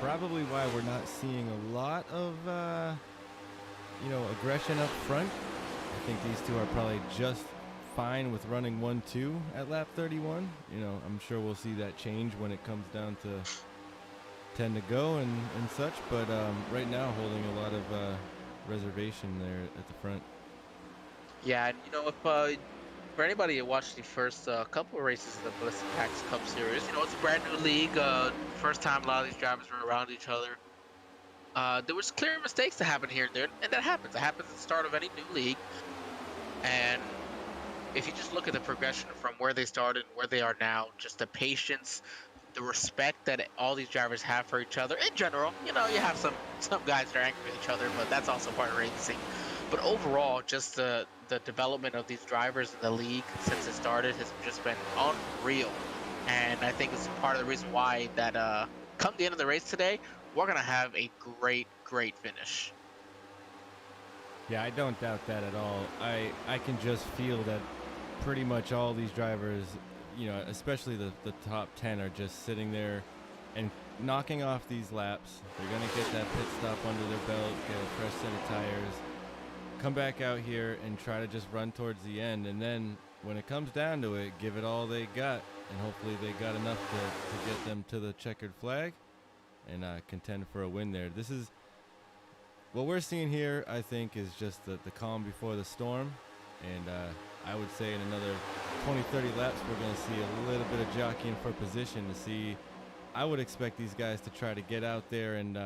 [SPEAKER 2] probably why we're not seeing a lot of, aggression up front. I think these two are probably just fine with running 1-2 at lap 31. I'm sure we'll see that change when it comes down to 10 to go and such, but right now holding a lot of reservation there at the front.
[SPEAKER 1] Yeah, and if for anybody who watched the first couple of races of the Ballisitipax Cup Series, it's a brand new league, first time a lot of these drivers were around each other. There was clear mistakes that happened here and there, and that happens. It happens at the start of any new league, and if you just look at the progression from where they started and where they are now, just the patience, the respect that all these drivers have for each other in general. You have some guys that are angry with each other, but that's also part of racing. But overall, just the development of these drivers in the league since it started has just been unreal. And I think it's part of the reason why that come the end of the race today, we're going to have a great finish.
[SPEAKER 2] Yeah, I don't doubt that at all. I can just feel that pretty much all these drivers, especially the top 10, are just sitting there and knocking off these laps. They're going to get that pit stop under their belt, get a fresh set of tires, come back out here and try to just run towards the end. And then when it comes down to it, give it all they got, and hopefully they got enough to get them to the checkered flag and contend for a win there. This is what we're seeing here, I think, is just the calm before the storm. And I would say in another 20-30 laps, we're going to see a little bit of jockeying for position to see. I would expect these guys to try to get out there and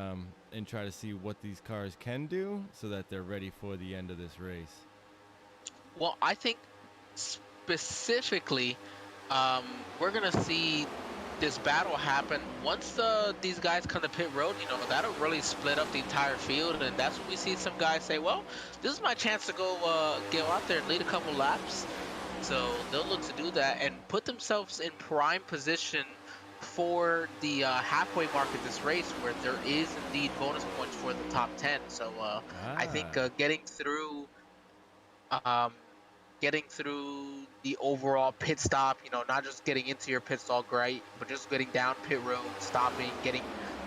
[SPEAKER 2] try to see what these cars can do so that they're ready for the end of this race.
[SPEAKER 1] Well, I think specifically, we're going to see this battle happen once these guys come to pit road. That'll really split up the entire field, and that's when we see some guys say, well, this is my chance to go out there and lead a couple laps. So they'll look to do that and put themselves in prime position for the halfway mark of this race, where there is indeed bonus points for the top 10. So I think getting through the overall pit stop, not just getting into your pit stall great, but just getting down pit road, stopping, getting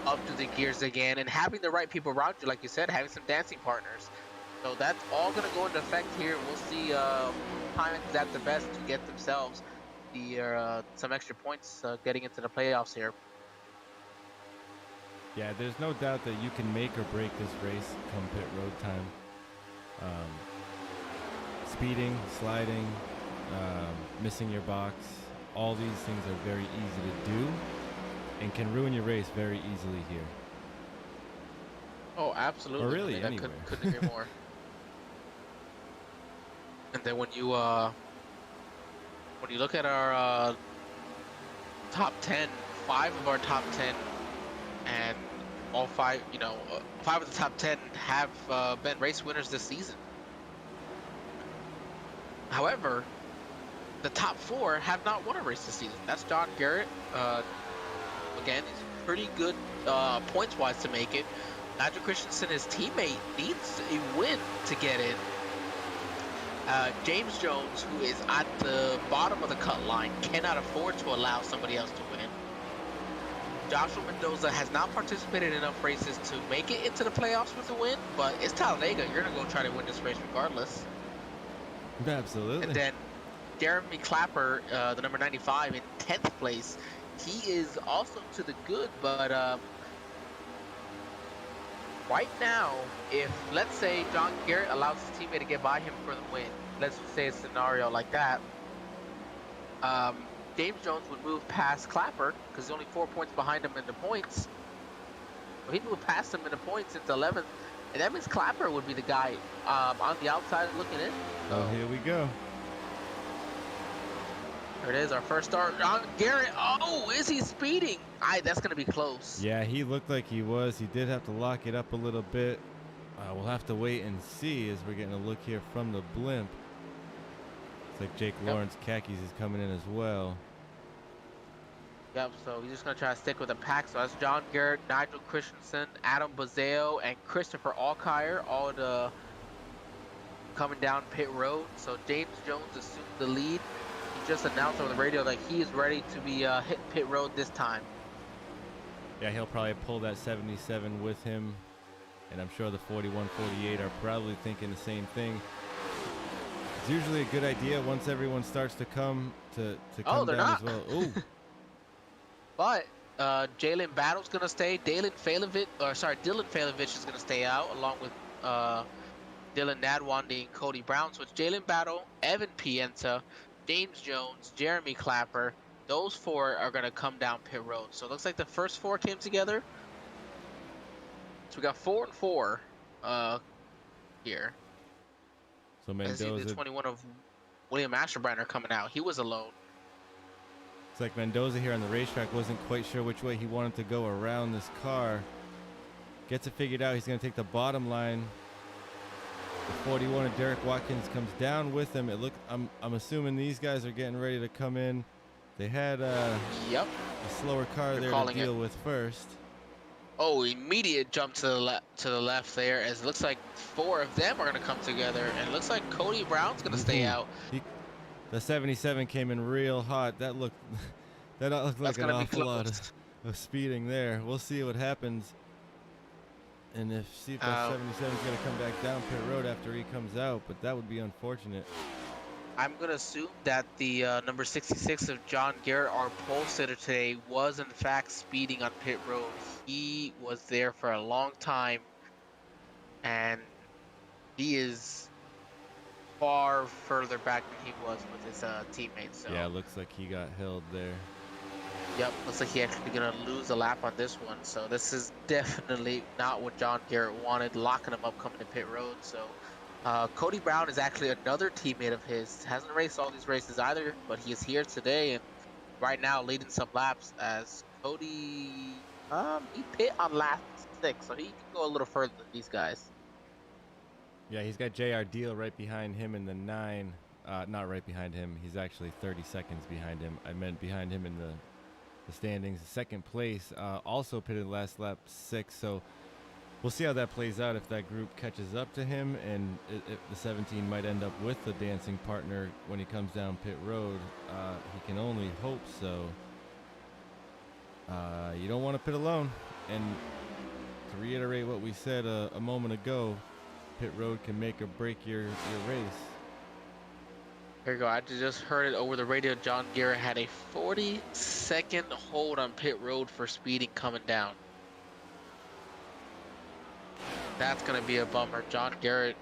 [SPEAKER 1] up to the gears again, and having the right people around you, like you said, having some dancing partners. So that's all going to go into effect here. We'll see times at the best to get themselves some extra points getting into the playoffs here.
[SPEAKER 2] Yeah, there's no doubt that you can make or break this race come pit road time. Speeding, sliding, missing your box, all these things are very easy to do and can ruin your race very easily here.
[SPEAKER 1] Oh, absolutely.
[SPEAKER 2] Or really, anywhere.
[SPEAKER 1] Couldn't agree more. And then when you look at our top 10, 5 of our top 10, and all five, 5 of the top 10 have been race winners this season. However, the top 4 have not won a race this season. That's John Garrett. Again, he's pretty good points-wise to make it. Nigel Christensen, his teammate, needs a win to get in. James Jones, who is at the bottom of the cut line, cannot afford to allow somebody else to win. Joshua Mendoza has not participated in enough races to make it into the playoffs with a win, but it's Talladega. You're going to go try to win this race regardless.
[SPEAKER 2] Absolutely.
[SPEAKER 1] And then Jeremy Clapper, the number 95 in 10th place. He is also to the good, but right now, if, let's say, John Garrett allows his teammate to get by him for the win, let's just say a scenario like that, James Jones would move past Clapper, because he's only 4 points behind him in the points. So he'd move past him in the points into 11th, and that means Clapper would be the guy on the outside looking in.
[SPEAKER 2] Oh, here we go.
[SPEAKER 1] There it is, our first start. John Garrett, oh, is he speeding? That's going to be close.
[SPEAKER 2] Yeah, he looked like he was. He did have to lock it up a little bit. We'll have to wait and see as we're getting a look here from the blimp. It's like Jake Lawrence Khakis is coming in as well.
[SPEAKER 1] Yep, so he's just going to try to stick with the pack. So that's John Garrett, Nigel Christensen, Adam Bazeo, and Christopher Alkire, all coming down pit road. So James Jones assumed the lead. He just announced over the radio that he is ready to be hit pit road this time.
[SPEAKER 2] Yeah, he'll probably pull that 77 with him. And I'm sure the 41, 48 are probably thinking the same thing. It's usually a good idea once everyone starts to come to come down as well. Ooh.
[SPEAKER 1] But Jalen Battle's going to stay. Dylan Failovich is going to stay out along with Dylan Nadwandi and Cody Brown. So it's Jalen Battle, Evan Pienta, James Jones, Jeremy Clapper. Those 4 are going to come down pit road. So it looks like the first 4 came together. So we got 4 and 4 here.
[SPEAKER 2] So Mendoza,
[SPEAKER 1] the 21 of William Asherbrenner coming out. He was alone.
[SPEAKER 2] It's like Mendoza here on the racetrack wasn't quite sure which way he wanted to go around this car. Gets it figured out. He's going to take the bottom line. The 41 of Derek Watkins comes down with him. I'm assuming these guys are getting ready to come in. They had a slower car there to deal with first.
[SPEAKER 1] Oh, immediate jump to the left there, as it looks like 4 of them are going to come together, and it looks like Cody Brown's going to stay out.
[SPEAKER 2] The 77 came in real hot. That looked like an awful lot of speeding there. We'll see what happens, and see if that 77 is going to come back down pit road after he comes out, but that would be unfortunate.
[SPEAKER 1] I'm going to assume that the number 66 of John Garrett, our pole sitter today, was in fact speeding on pit road. He was there for a long time, and he is far further back than he was with his teammates. So.
[SPEAKER 2] Yeah, looks like he got held there.
[SPEAKER 1] Yep, looks like he actually going to lose a lap on this one. So this is definitely not what John Garrett wanted, locking him up coming to pit road. So Cody Brown is actually another teammate of his. Hasn't raced all these races either, but he is here today and right now leading some laps as Cody, he pit on lap 6, so he can go a little further than these guys.
[SPEAKER 2] Yeah, he's got JR Deal right behind him in the 9. Not right behind him. He's actually 30 seconds behind him. I meant behind him in the standings. Second place, also pitted last lap 6. So we'll see how that plays out if that group catches up to him, and if the 17 might end up with the dancing partner when he comes down pit road. He can only hope so. You don't want to pit alone. And to reiterate what we said a moment ago, pit road can make or break your race.
[SPEAKER 1] There you go. I just heard it over the radio. John Garrett had a 40-second hold on pit road for speeding coming down. That's going to be a bummer. John Garrett,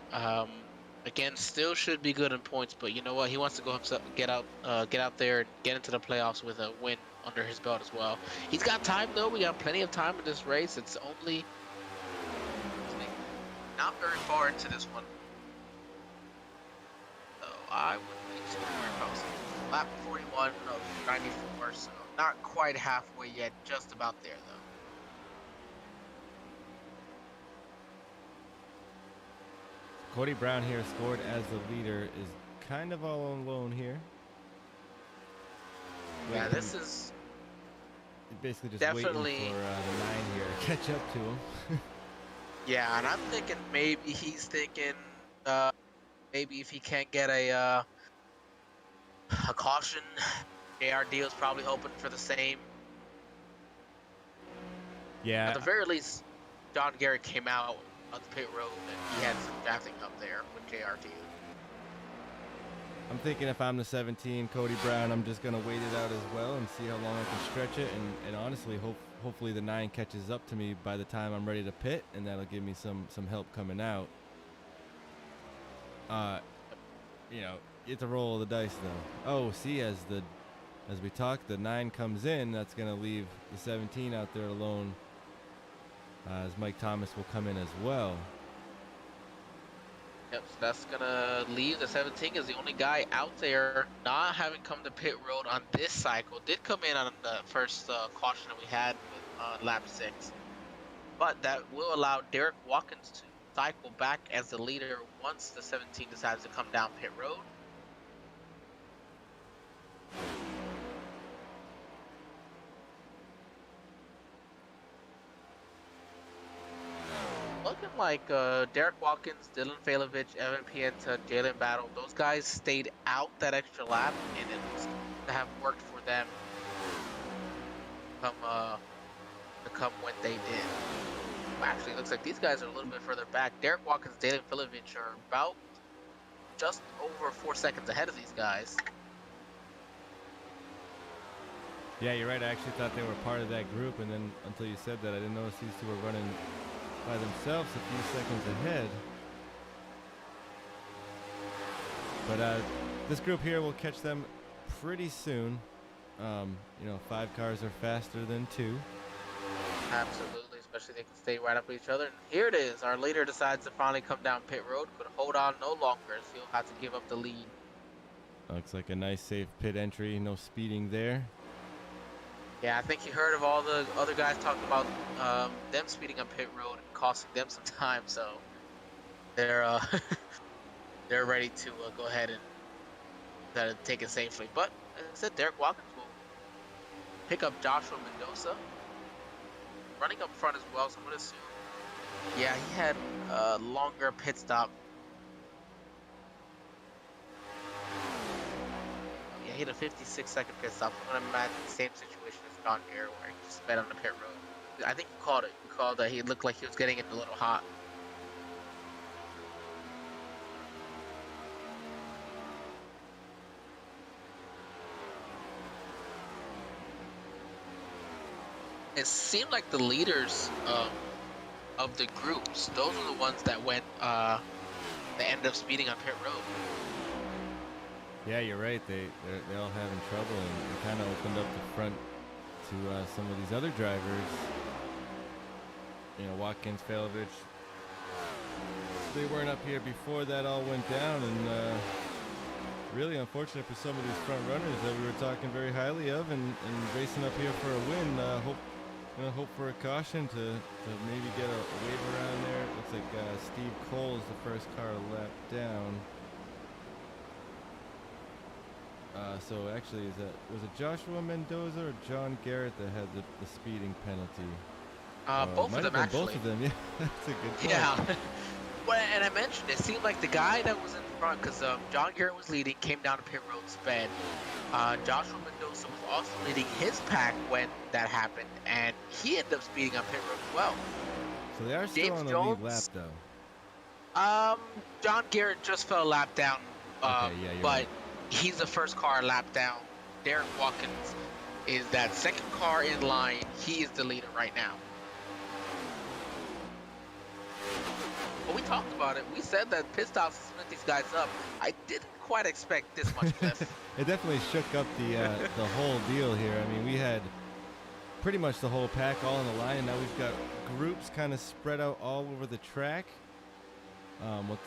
[SPEAKER 1] again, still should be good in points, but you know what? He wants to go get out there and get into the playoffs with a win under his belt as well. He's got time, though. We got plenty of time in this race. It's only not very far into this one. So I would be too worried about lap 41 of 94, so not quite halfway yet, just about there, though.
[SPEAKER 2] Cody Brown here scored as the leader, is kind of all alone here.
[SPEAKER 1] Yeah, this is
[SPEAKER 2] basically just
[SPEAKER 1] definitely
[SPEAKER 2] waiting for the 9 here to catch up to him.
[SPEAKER 1] Yeah, and I'm thinking maybe he's thinking maybe if he can't get a caution, JRD was probably hoping for the same.
[SPEAKER 2] Yeah.
[SPEAKER 1] At the very least, John Garrett came out on the pit road and he had some drafting up there with JRD.
[SPEAKER 2] I'm thinking if I'm the 17, Cody Brown, I'm just going to wait it out as well and see how long I can stretch it. And honestly, hopefully the 9 catches up to me by the time I'm ready to pit, and that'll give me some help coming out. You know, it's a roll of the dice, though. Oh, see, as we talk, the 9 comes in, that's going to leave the 17 out there alone, as Mike Thomas will come in as well.
[SPEAKER 1] Yep, so that's gonna leave the 17 as the only guy out there not having come to pit road on this cycle. Did come in on the first caution that we had with lap 6, but that will allow Derek Watkins to cycle back as the leader once the 17 decides to come down pit road. Looking like Derek Watkins, Dylan Failovich, Evan Pienta, Jalen Battle, those guys stayed out that extra lap, and it looks to have worked for them to come when they did. Well, actually, it looks like these guys are a little bit further back. Derek Watkins, Dylan Failovich are about just over 4 seconds ahead of these guys.
[SPEAKER 2] Yeah, you're right. I actually thought they were part of that group, and then until you said that, I didn't notice these two were running by themselves a few seconds ahead. But this group here will catch them pretty soon. You know, 5 cars are faster than 2.
[SPEAKER 1] Absolutely, especially they can stay right up with each other. And here it is. Our leader decides to finally come down pit road, could hold on no longer, so he'll have to give up the lead.
[SPEAKER 2] Looks like a nice safe pit entry, no speeding there.
[SPEAKER 1] Yeah, I think you heard of all the other guys talking about them speeding on pit road and costing them some time, so they're they're ready to go ahead and take it safely. But as I said, Derek Watkins will pick up Joshua Mendoza, running up front as well. So I'm gonna assume, yeah, he had a longer pit stop. Yeah, he had a 56-second pit stop. So I'm gonna imagine the same situation as John Garrett, where he just sped on the pit road. I think you called it. You called that he looked like he was getting it a little hot. It seemed like the leaders of the groups, those are the ones that went they ended up speeding on pit road.
[SPEAKER 2] Yeah, you're right. They're all having trouble, and it kind of opened up the front to some of these other drivers. You know, Watkins, Failovich, they weren't up here before that all went down, and really unfortunate for some of these front runners that we were talking very highly of and racing up here for a win. Hope for a caution to maybe get a wave around there. It looks like Steve Cole is the first car lap down. So actually, was it Joshua Mendoza or John Garrett that had the speeding penalty?
[SPEAKER 1] Both of them, actually.
[SPEAKER 2] Both of them, yeah. That's a good point.
[SPEAKER 1] Yeah. Well, and I mentioned it seemed like the guy that was in front, because John Garrett was leading, came down to pit road, sped. Joshua Mendoza was also leading his pack when that happened, and he ended up speeding on pit road as well.
[SPEAKER 2] So they are still
[SPEAKER 1] James
[SPEAKER 2] on the
[SPEAKER 1] Jones,
[SPEAKER 2] lead lap, though.
[SPEAKER 1] John Garrett just fell a lap down,
[SPEAKER 2] Okay, yeah, you're
[SPEAKER 1] but
[SPEAKER 2] right.
[SPEAKER 1] he's the first car lap down. Derek Watkins is that second car in line. He is the leader right now. But we talked about it. We said that pit stops split these guys up. I didn't quite expect this much cliff.
[SPEAKER 2] It definitely shook up the whole deal here. I mean, we had pretty much the whole pack all in the line, and now we've got groups kind of spread out all over the track. We'll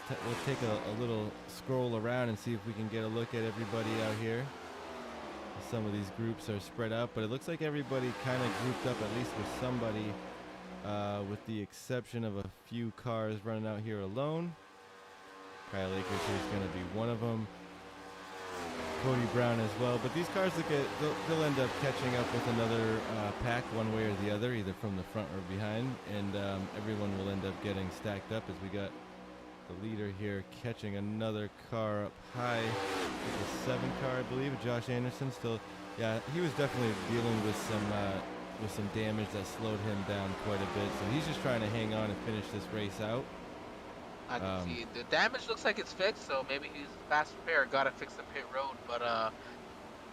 [SPEAKER 2] take a little scroll around and see if we can get a look at everybody out here. Some of these groups are spread out, but it looks like everybody kind of grouped up, at least with somebody, with the exception of a few cars running out here alone. Kyle Akers here is going to be one of them. Cody Brown as well. But these cars they'll end up catching up with another pack one way or the other, either from the front or behind, and everyone will end up getting stacked up as we got the leader here catching another car up high. The 7 car, I believe, Josh Anderson. Still, yeah, he was definitely dealing with some damage that slowed him down quite a bit. So he's just trying to hang on and finish this race out.
[SPEAKER 1] I can see the damage looks like it's fixed, so maybe he's fast repair. Got to fix the pit road, but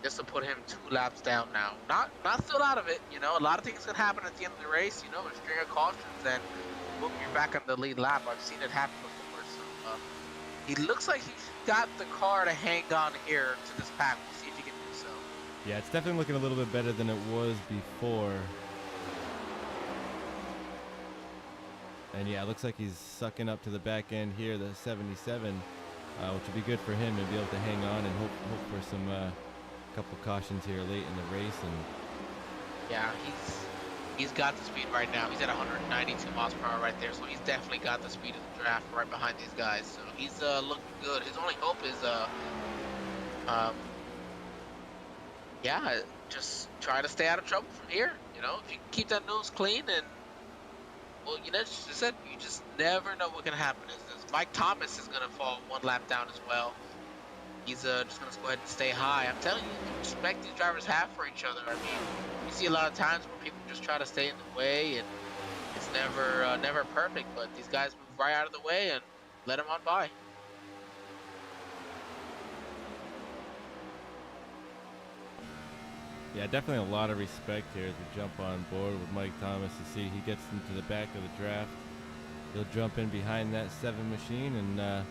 [SPEAKER 1] just to put him 2 laps down now. Not still out of it. You know, a lot of things can happen at the end of the race. You know, a string of cautions, and boom, you're back on the lead lap. I've seen it happen before. So he looks like he's got the car to hang on here to this pack. We'll see if he can do so.
[SPEAKER 2] Yeah, it's definitely looking a little bit better than it was before. And yeah, it looks like he's sucking up to the back end here, the 77, which would be good for him and be able to hang on and hope for some couple cautions here late in the race. And
[SPEAKER 1] yeah, he's got the speed right now. He's at 192 miles per hour right there, so he's definitely got the speed of the draft right behind these guys. So he's looking good. His only hope is yeah, just try to stay out of trouble from here. You know, if you keep that nose clean and, well, you know, just said, you just never know what can happen. Mike Thomas is gonna fall 1 lap down as well. He's just gonna go ahead and stay high. I'm telling you, respect these drivers have for each other. I mean, you see a lot of times where people just try to stay in the way, and it's never perfect. But these guys move right out of the way and let them on by.
[SPEAKER 2] yeah, definitely a lot of respect here as we jump on board with Mike Thomas to see he gets into the back of the draft. He'll jump in behind that 7 machine and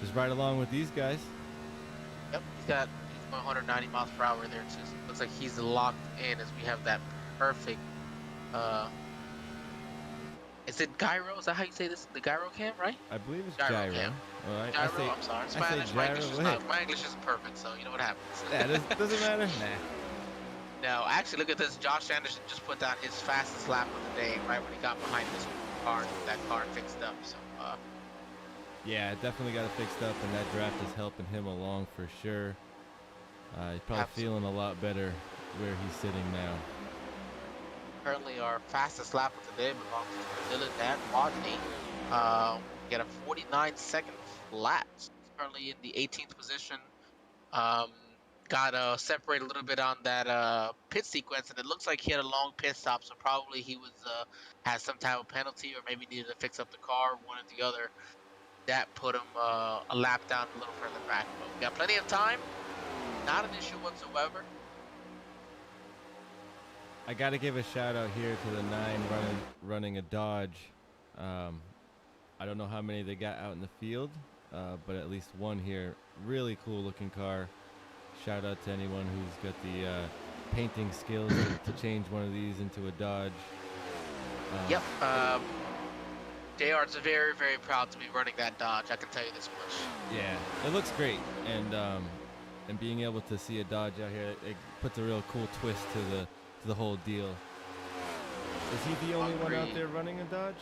[SPEAKER 2] just ride along with these guys.
[SPEAKER 1] Yep, he's going 190 miles per hour there too. So it looks like he's locked in as we have that perfect. Is it gyro? Is that how you say this? The gyro cam, right?
[SPEAKER 2] I believe it's
[SPEAKER 1] Gyro
[SPEAKER 2] gyro.
[SPEAKER 1] cam.
[SPEAKER 2] Well,
[SPEAKER 1] Gyro. I'm sorry. Spanish. My
[SPEAKER 2] gyro.
[SPEAKER 1] English isn't perfect, so you know what happens.
[SPEAKER 2] Yeah, doesn't matter. Nah.
[SPEAKER 1] No, actually, look at this. Josh Anderson just put down his fastest lap of the day right when he got behind this car. That car fixed up. So.
[SPEAKER 2] Yeah, definitely got it fixed up, and that draft is helping him along for sure. He's probably feeling a lot better where he's sitting now.
[SPEAKER 1] Currently, our fastest lap of the day belongs to Dylan Dan Wadney. We got a 49-second flat. He's currently in the 18th position. Got separated a little bit on that pit sequence, and it looks like he had a long pit stop, so probably he was had some type of penalty or maybe needed to fix up the car, one or the other. That put him a lap down a little further back. But we got plenty of time. Not an issue whatsoever.
[SPEAKER 2] I got to give a shout out here to the 9 running a Dodge. I don't know how many they got out in the field, but at least one here. Really cool looking car. Shout out to anyone who's got the painting skills to change one of these into a Dodge.
[SPEAKER 1] Yep. JR's very, very proud to be running that Dodge. I can tell you this much.
[SPEAKER 2] Yeah, it looks great, and being able to see a Dodge out here, it puts a real cool twist to the whole deal. Is he the only one out there running a Dodge?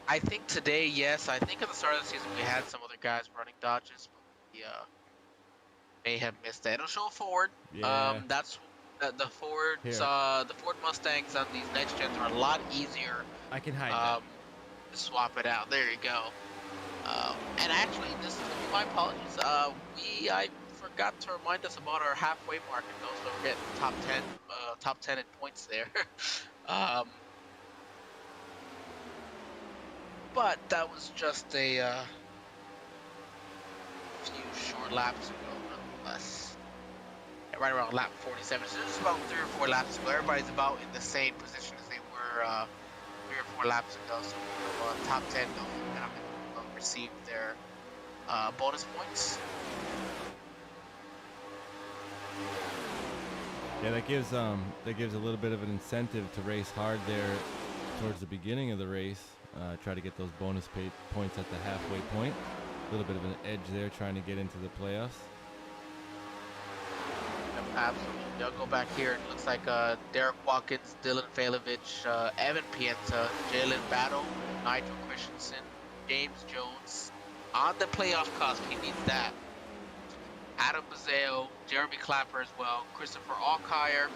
[SPEAKER 1] I think today, yes. I think at the start of the season we had some other guys running Dodges, but we may have missed that. It'll show Ford.
[SPEAKER 2] Yeah.
[SPEAKER 1] That's the Fords. The Ford Mustangs on these next gens are a lot easier.
[SPEAKER 2] I can hide that.
[SPEAKER 1] Swap it out. There you go. And actually, this is my apologies. I forgot to remind us about our halfway mark, and those are getting top 10 in points there. But that was just a few short laps ago, nonetheless. Yeah, right around lap 47. So this is about 3 or 4 laps ago. Everybody's about in the same position as they were 3 or 4 laps ago. So top 10 will receive their bonus points.
[SPEAKER 2] Yeah, that gives a little bit of an incentive to race hard there towards the beginning of the race. Try to get those bonus points at the halfway point. A little bit of an edge there, trying to get into the playoffs.
[SPEAKER 1] Absolutely. I'll go back here. It looks like Derek Watkins, Dylan Failovich, Evan Pienta, Jalen Battle, Nigel Christensen, James Jones, On the playoff cusp, he needs that. Adam Bazeo, Jeremy Clapper as well, Christopher Alkire,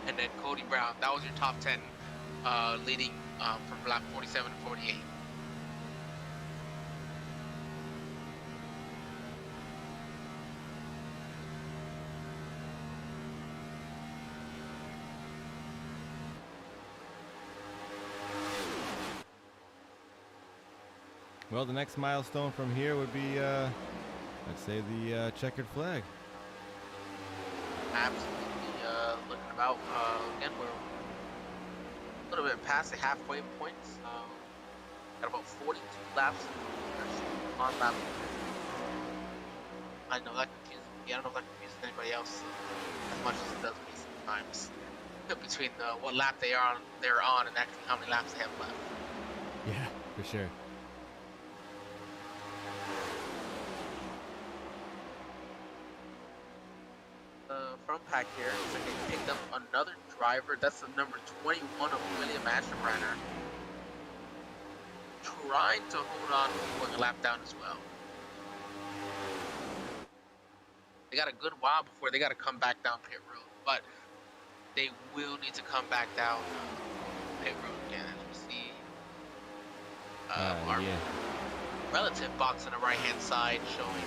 [SPEAKER 1] and then Cody Brown. That was your top 10 leading from lap 47 to 48.
[SPEAKER 2] Well, the next milestone from here would be, I'd say, the checkered flag.
[SPEAKER 1] Absolutely. Looking about, again, we're a little bit past the halfway point. Got about 42 laps on lap. I know that confuses me. I don't know if that confuses anybody else as much as it does me sometimes. Between what lap they're on, and actually how many laps they have left.
[SPEAKER 2] Yeah, for sure.
[SPEAKER 1] From pack here, looks like they picked up another driver. That's the number 21 of William Ashenbrenner. Trying to hold on, going a lap down as well. They got a good while before they got to come back down pit road, but they will need to come back down pit road again. As we see our relative box on the right-hand side showing.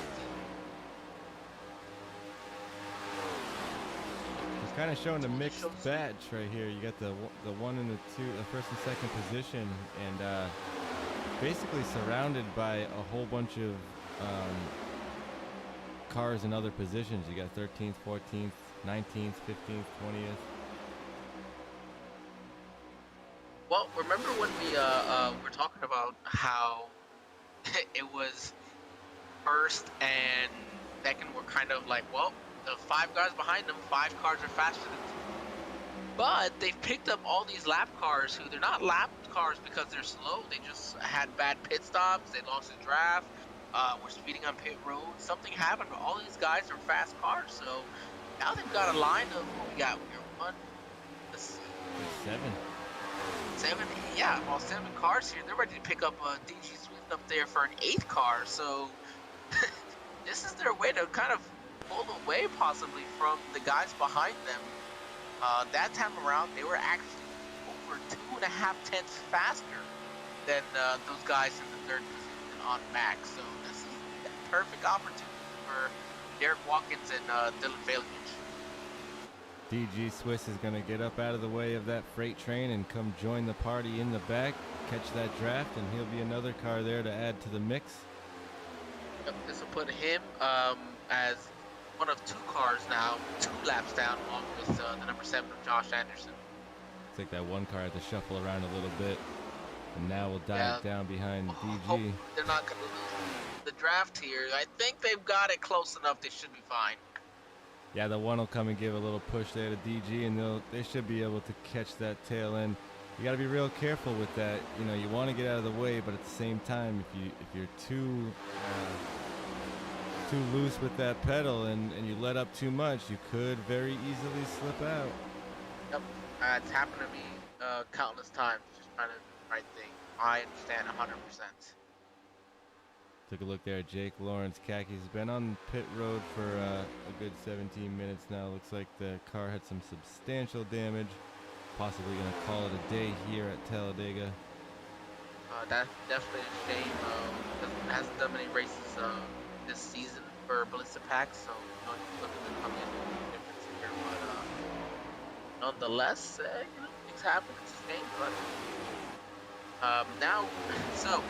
[SPEAKER 2] Kind of showing a mixed batch right here. You got the one and the two, the first and second position, and basically surrounded by a whole bunch of cars in other positions. You got 13th, 14th, 19th, 15th, 20th.
[SPEAKER 1] Well, remember when we were talking about how it was first and second were kind of like, well, the 5 guys behind them, 5 cars are faster than 2. But they've picked up all these lap cars who they're not lap cars because they're slow. They just had bad pit stops. They lost a draft. We're speeding on pit road. Something happened, but all these guys are fast cars. So now they've got a line of what we got. We're 1, let's see. 7, yeah, well, 7 cars here. They're ready to pick up DG Swift up there for an 8th car. So this is their way to kind of pull away possibly from the guys behind them. That time around, they were actually over 2.5 tenths faster than those guys in the 3rd position on Max. So this is a perfect opportunity for Derek Watkins and Dylan Valevich.
[SPEAKER 2] DG Swiss is going to get up out of the way of that freight train and come join the party in the back, catch that draft, and he'll be another car there to add to the mix.
[SPEAKER 1] Yep, this will put him as one of 2 cars now, 2 laps down, along with the number 7 of Josh Anderson.
[SPEAKER 2] Looks like that one car had to shuffle around a little bit, and now we'll dive down behind DG.
[SPEAKER 1] They're not going to lose the draft here. I think they've got it close enough. They should be fine.
[SPEAKER 2] Yeah, the one will come and give a little push there to DG, and they should be able to catch that tail end. You got to be real careful with that. You know, you want to get out of the way, but at the same time, if you're too loose with that pedal and you let up too much, you could very easily slip out.
[SPEAKER 1] Yep, it's happened to me countless times, just trying to do the right thing. I understand 100%.
[SPEAKER 2] Took a look there at Jake Lawrence. Kaki's been on pit road for a good 17 minutes now. Looks like the car had some substantial damage. Possibly going to call it a day here at Talladega.
[SPEAKER 1] That's definitely a shame. It hasn't done many races this season for Ballisitipax, so he's looking to come in with a difference here. But nonetheless, things happen. It's a shame, but now, so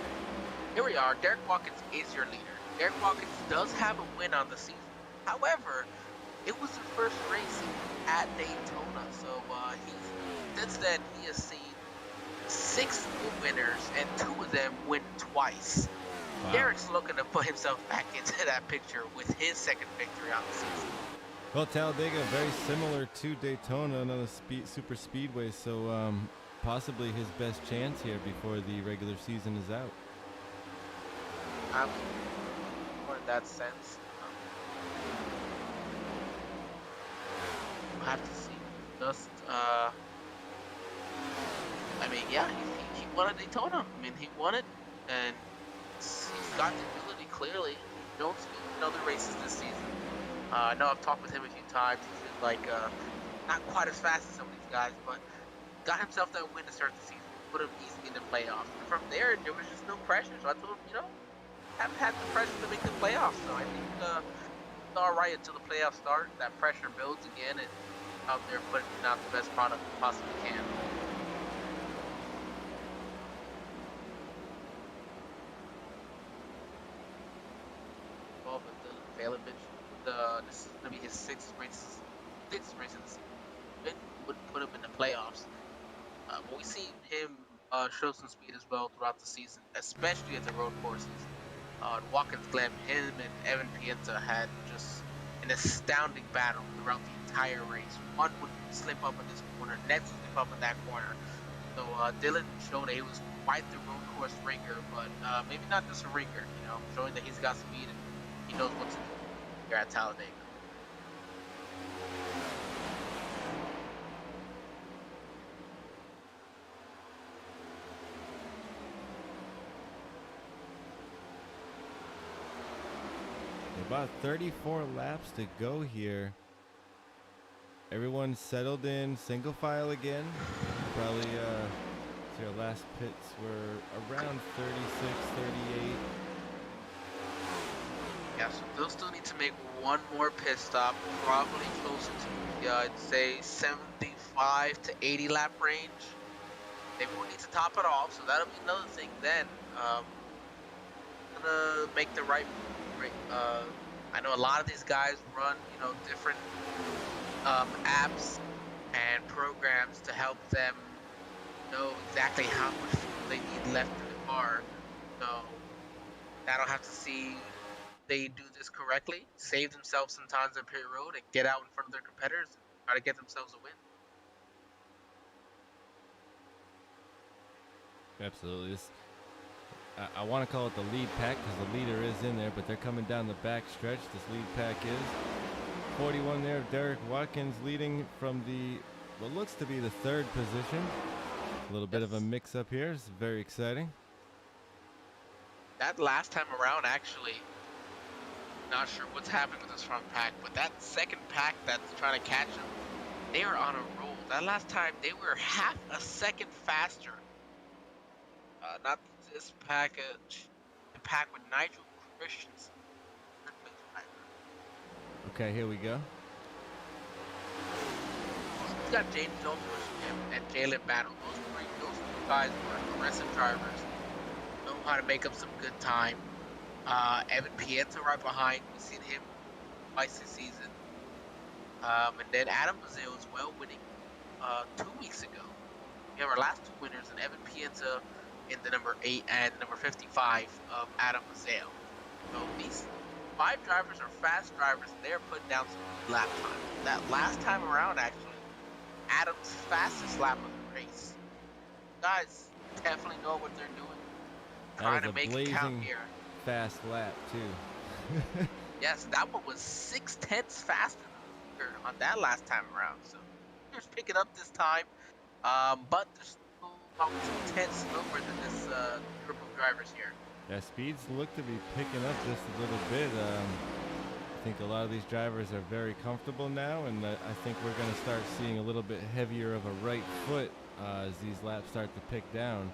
[SPEAKER 1] here we are. Derek Watkins is your leader. Derek Watkins does have a win on the season. However, it was his first race at Daytona, so since then he has seen 6 winners, and 2 of them win twice. Wow. Derek's looking to put himself back into that picture with his 2nd victory on the season.
[SPEAKER 2] Well, Talladega very similar to Daytona, another super speedway, so possibly his best chance here before the regular season is out.
[SPEAKER 1] More in that sense. We'll have to see. Just I mean, yeah, he won at Daytona. I mean, he won it, and he's got the ability clearly. Jones in other races this season. I know I've talked with him a few times. He's like not quite as fast as some of these guys, but got himself that win to start the season, put him easily in the playoffs. And from there was just no pressure. So I told him, haven't had the pressure to make the playoffs. So I think it's all right until the playoffs start. That pressure builds again, and out there putting out the best product we possibly can. Well, but the Vailovich, this is gonna be his sixth race of the season. Wouldn't put him in the playoffs. But we see him show some speed as well throughout the season, especially at the road courses. Watkins Glen, him and Evan Pienta had just an astounding battle throughout the entire race. One would slip up in this corner, next would slip up in that corner. So Dylan showed that he was quite the road course ringer, but maybe not just a ringer, showing that he's got speed and he knows what to do here at Talladega.
[SPEAKER 2] About 34 laps to go here. Everyone's settled in, single file again. Probably, see, our last pits were around 36, 38.
[SPEAKER 1] Yeah, so they'll still need to make one more pit stop, probably closer to, I'd say, 75 to 80 lap range. They will need to top it off, so that'll be another thing then. Gonna make the right move. I know a lot of these guys run, different apps and programs to help them know exactly how much fuel they need left in the car. So that'll have to see they do this correctly, save themselves some times on pit road, and get out in front of their competitors and try to get themselves a win.
[SPEAKER 2] Absolutely. I want to call it the lead pack because the leader is in there, but they're coming down the back stretch. This lead pack is 41 there. Derek Watkins leading from what looks to be the third position. A little bit of a mix up here. It's very exciting.
[SPEAKER 1] That last time around, actually, not sure what's happening with this front pack, but that second pack that's trying to catch them, they are on a roll. That last time, they were half a second faster. Not this package, the pack with Nigel Christensen.
[SPEAKER 2] Okay, here we go.
[SPEAKER 1] He's got James Jones pushing him and Jalen Battle. Those two guys are aggressive drivers. Know how to make up some good time. Evan Pienta right behind. We've seen him twice this season. And then Adam Bazile as well, winning 2 weeks ago. We have our last two winners, and Evan Pienta in the number 8 and number 55 of Adam Bazile. So these 5 drivers are fast drivers, and they're putting down some lap time. That last time around, actually, Adam's fastest lap of the race. Guys definitely know what they're doing. Trying to make it count here.
[SPEAKER 2] Fast lap too.
[SPEAKER 1] Yes, that one was 6/10 faster than on that last time around. So here's picking up this time, but there's still about 2/10 slower than this group of drivers here.
[SPEAKER 2] Yeah, speeds look to be picking up just a little bit. I think a lot of these drivers are very comfortable now, and I think we're going to start seeing a little bit heavier of a right foot as these laps start to pick down.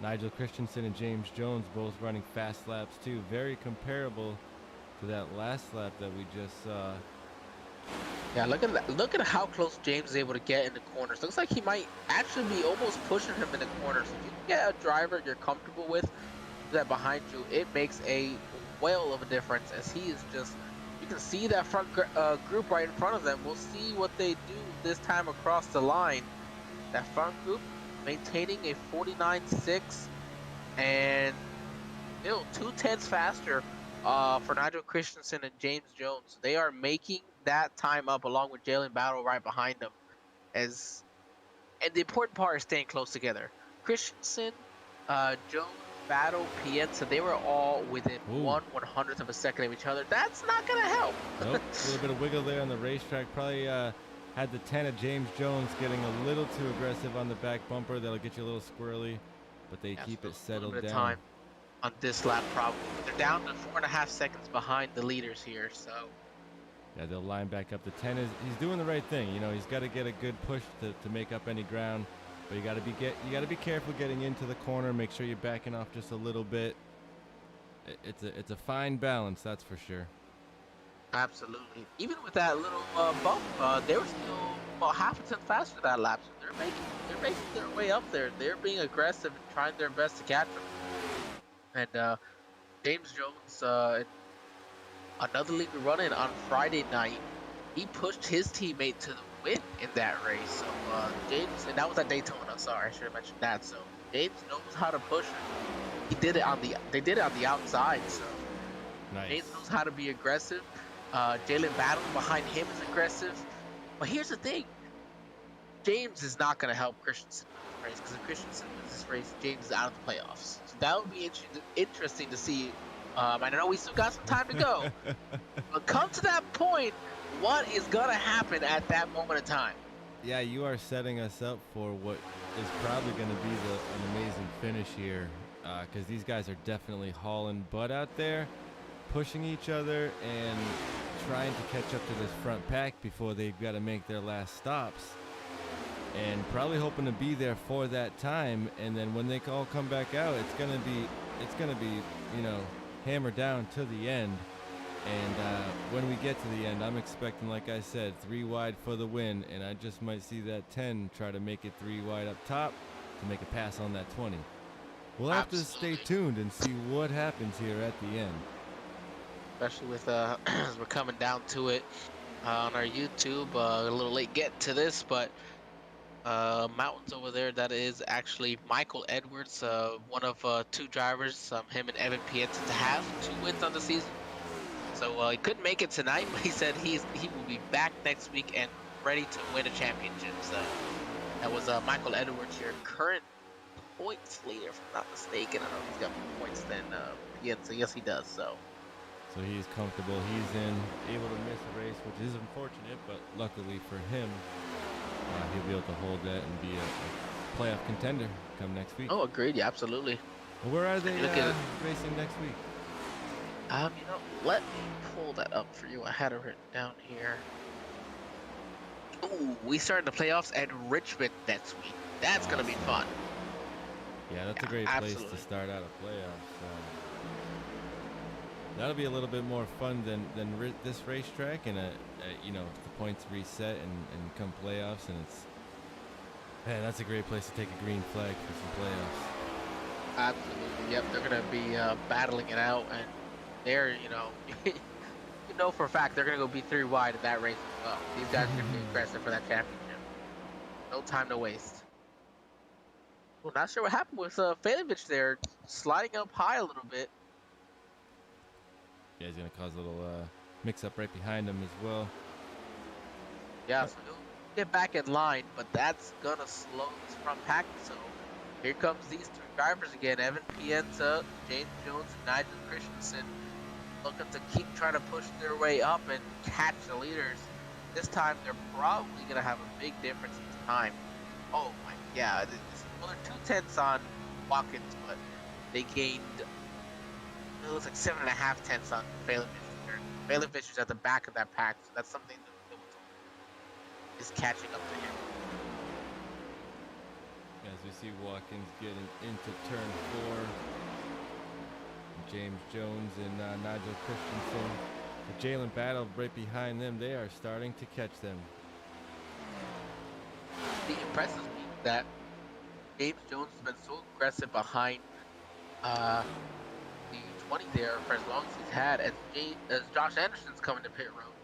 [SPEAKER 2] Nigel Christensen and James Jones both running fast laps too. Very comparable to that last lap that we just saw.
[SPEAKER 1] Yeah, look at that. Look at how close James is able to get in the corners. Looks like he might actually be almost pushing him in the corners. If you can get a driver you're comfortable with that behind you, it makes a whale of a difference, as he is just, you can see that front group right in front of them. We'll see what they do this time across the line. That front group maintaining a 49.6 and still 2/10 faster for Nigel Christensen and James Jones. They are making that time up along with Jalen Battle right behind them. And the important part is staying close together. Christensen, Jones, Battle, Pienta, they were all within 1/100th of a second of each other. That's not going to help.
[SPEAKER 2] Nope. A little bit of wiggle there on the racetrack. Probably had the 10 of James Jones getting a little too aggressive on the back bumper. That'll get you a little squirrely, but they keep it settled down.
[SPEAKER 1] on this lap probably. But they're down to 4.5 seconds behind the leaders here, so.
[SPEAKER 2] Yeah, they'll line back up. The 10 is he's doing the right thing. You know, he's got to get a good push to make up any ground, but you got to be careful getting into the corner. Make sure you're backing off just a little bit. It's a fine balance, that's for sure.
[SPEAKER 1] Absolutely. Even with that little bump, they were still about half a tenth faster that lap. So they're making their way up there. They're being aggressive and trying their best to catch them. And James Jones, another league running on Friday night, he pushed his teammate to the win in that race. So James, and that was at Daytona. Sorry, I should have mentioned that. So James knows how to push. They did it on the outside. So
[SPEAKER 2] Nice.
[SPEAKER 1] James knows how to be aggressive. Jalen Battle behind him is aggressive. But here's the thing. James is not going to help Christensen in this race, because if Christensen wins this race, James is out of the playoffs. So that would be interesting to see. I know we still got some time to go. But come to that point, what is going to happen at that moment in time?
[SPEAKER 2] Yeah, you are setting us up for what is probably going to be an amazing finish here, because these guys are definitely hauling butt out there, pushing each other and trying to catch up to this front pack before they've got to make their last stops, and probably hoping to be there for that time. And then when they all come back out, it's gonna be you know, hammered down to the end. And when we get to the end, I'm expecting, like I said, 3 wide for the win, and I just might see that 10 try to make it 3 wide up top to make a pass on that 20. We'll have to stay tuned and see what happens here at the end.
[SPEAKER 1] Especially with as we're coming down to it on our YouTube. A little late getting to this, but mountains over there, that is actually Michael Edwards, one of 2 drivers, him and Evan Pietza, to have 2 wins on the season. So he couldn't make it tonight, but he said he will be back next week and ready to win a championship. So that was Michael Edwards, your current points leader, if I'm not mistaken. I don't know if he's got more points than Pietza. Yes, he does. So
[SPEAKER 2] he's comfortable. He's able to miss a race, which is unfortunate, but luckily for him, he'll be able to hold that and be a playoff contender come next week.
[SPEAKER 1] Oh, agreed. Yeah, absolutely.
[SPEAKER 2] Well, where are they racing next week?
[SPEAKER 1] Let me pull that up for you. I had it written down here. Ooh, we start the playoffs at Richmond next week. That's gonna be fun.
[SPEAKER 2] Yeah, that's a great place to start out a playoffs. That'll be a little bit more fun than this racetrack, and you know, the points reset and come playoffs, and that's a great place to take a green flag for some playoffs.
[SPEAKER 1] Absolutely. Yep, they're gonna be battling it out, and they're, you know for a fact they're gonna go be 3 wide in that race as well. These guys are gonna be aggressive for that championship. No time to waste. Well, not sure what happened with Falovich there, sliding up high a little bit.
[SPEAKER 2] Yeah, he's going to cause a little mix-up right behind him as well.
[SPEAKER 1] Yeah, so he'll get back in line, but that's going to slow this front pack. So here comes these 3 drivers again. Evan Pienza, James Jones, and Nigel Christensen, looking to keep trying to push their way up and catch the leaders. This time, they're probably going to have a big difference in time. Oh, my, yeah. Well, they're 2 tenths on Watkins, but they gained... It looks like 7.5 tenths on Falovich. Falovich is at the back of that pack, so that's something that is catching up to him.
[SPEAKER 2] As we see Watkins getting into turn 4, James Jones and Nigel Christensen, the Jalen Battle right behind them, they are starting to catch them.
[SPEAKER 1] The impresses me that James Jones has been so aggressive behind the 20 there for as long as he's had, as Josh Anderson's coming to pit road.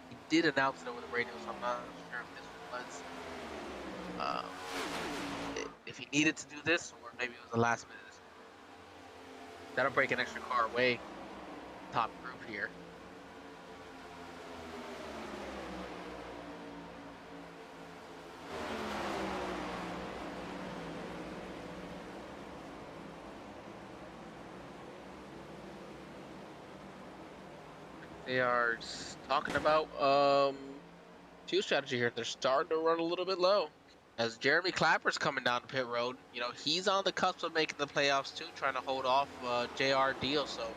[SPEAKER 1] He did announce it over the radio, so I'm not sure if this was if he needed to do this, or maybe it was the last minute. That'll break an extra car away. Top group here. They are talking about fuel strategy here. They're starting to run a little bit low. As Jeremy Clapper's coming down the pit road, he's on the cusp of making the playoffs too, trying to hold off JR Deal. So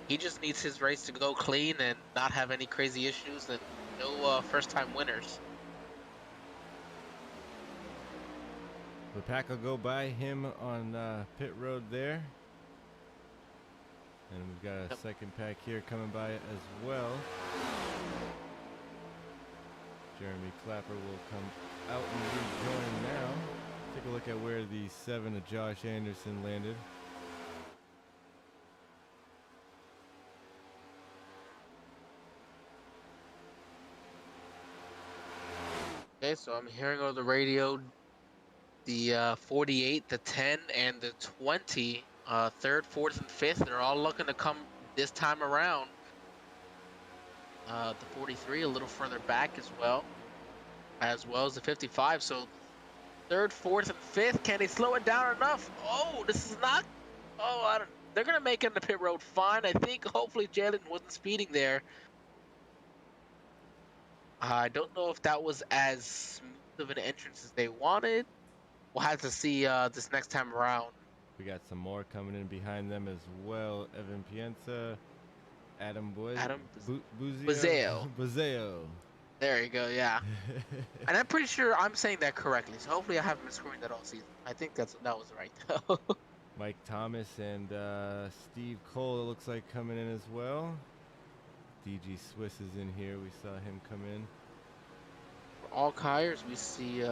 [SPEAKER 1] he just needs his race to go clean and not have any crazy issues and no first-time winners.
[SPEAKER 2] The pack will go by him on pit road there. And we've got a second pack here coming by as well. Jeremy Clapper will come out and rejoin now. Take a look at where the 7 of Josh Anderson landed.
[SPEAKER 1] Okay, so I'm hearing over the radio the 48, the 10, and the 20, third, fourth, and fifth. They're all looking to come this time around. The 43 a little further back as well as the 55. So third, fourth, and fifth. Can they slow it down enough? Oh, this is not. Oh, they're gonna make it in the pit road fine. I think hopefully Jalen wasn't speeding there. I don't know if that was as smooth of an entrance as they wanted. We'll have to see this next time around.
[SPEAKER 2] We got some more coming in behind them as well. Evan Pienza, Adam
[SPEAKER 1] Buzeo.
[SPEAKER 2] Buzeo.
[SPEAKER 1] There you go, yeah. And I'm pretty sure I'm saying that correctly, so hopefully I haven't been screwing that all season. I think that was right.
[SPEAKER 2] Mike Thomas and Steve Cole, it looks like, coming in as well. DG Swiss is in here. We saw him come in.
[SPEAKER 1] For all Kyers, we see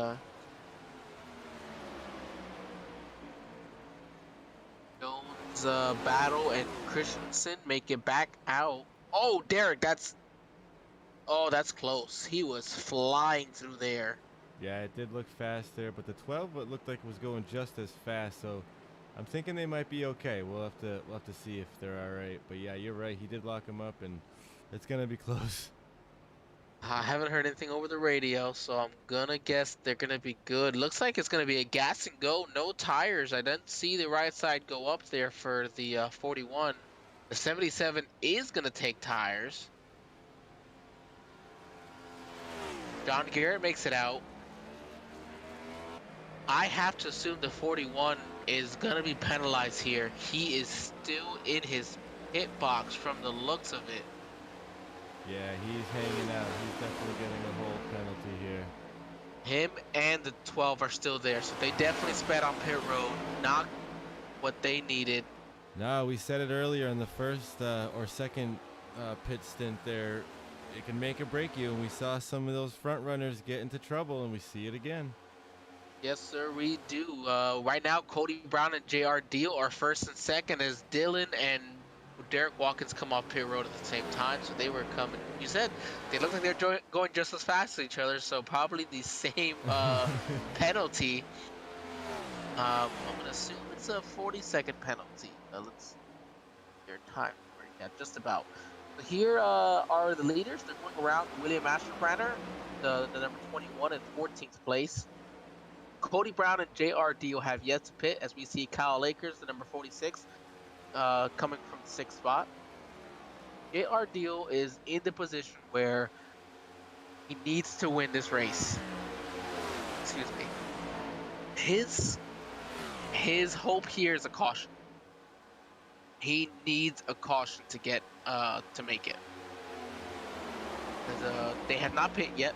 [SPEAKER 1] Jones battle and Christensen make it back out. Oh, Derek, that's close. He was flying through there.
[SPEAKER 2] Yeah, it did look fast there, but the 12 it looked like it was going just as fast, so I'm thinking they might be okay. We'll have to see if they're all right. But yeah, you're right. He did lock him up, and it's gonna be close.
[SPEAKER 1] I haven't heard anything over the radio, so I'm gonna guess they're gonna be good. Looks like it's gonna be a gas and go, no tires. I didn't see the right side go up there for the 41. The 77 is gonna take tires. John Garrett makes it out. I have to assume the 41 is gonna be penalized here. He is still in his pit box from the looks of it.
[SPEAKER 2] Yeah, he's hanging out. He's definitely getting a whole penalty here.
[SPEAKER 1] Him and the 12 are still there, so they definitely sped on pit road, not what they needed.
[SPEAKER 2] No, we said it earlier in the first or second pit stint there. It can make or break you, and we saw some of those front runners get into trouble, and we see it again.
[SPEAKER 1] Yes, sir, we do. Right now, Cody Brown and JR Deal are first and second as Dylan and Derek Watkins come off pit road at the same time, so they were coming. You said they look like they're going just as fast as each other, so probably the same penalty. I'm gonna assume it's a 40-second penalty. Let's see their time. Yeah, just about. So here are the leaders. They're going around. William Asherbranner, the number 21 in 14th place. Cody Brown and JR Deal have yet to pit, as we see Kyle Akers, the number 46. Coming from the 6th spot. JR Deal is in the position where he needs to win this race. Excuse me. His hope here is a caution. He needs a caution to get to make it. They have not pit yet.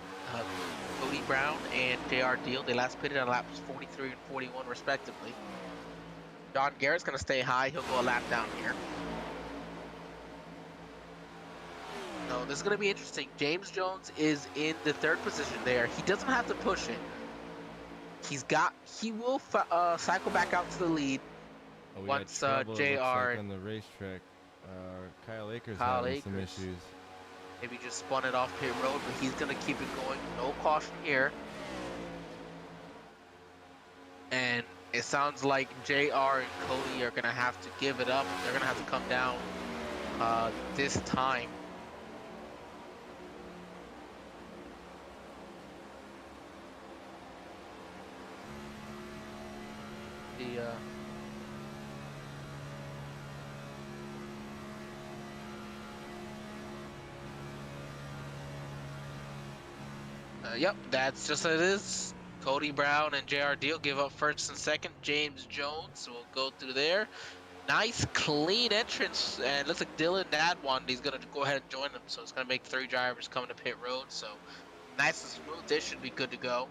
[SPEAKER 1] Cody Brown and JR Deal, they last pitted on laps 43 and 41 respectively. John Garrett's going to stay high. He'll go a lap down here. So this is going to be interesting. James Jones is in the 3rd position there. He doesn't have to push it. He will cycle back out to the lead once JR
[SPEAKER 2] on the racetrack. Kyle Akers having some issues.
[SPEAKER 1] Maybe just spun it off pit road, but he's going to keep it going. No caution here. And it sounds like JR and Cody are going to have to give it up. They're going to have to come down this time. Yep, that's just what it is. Cody Brown and JR Deal give up first and second. James Jones will go through there. Nice clean entrance, and looks like Dylan Nadwan, he's gonna go ahead and join them, so it's gonna make 3 drivers coming to pit road. So nice and smooth. This should be good to go.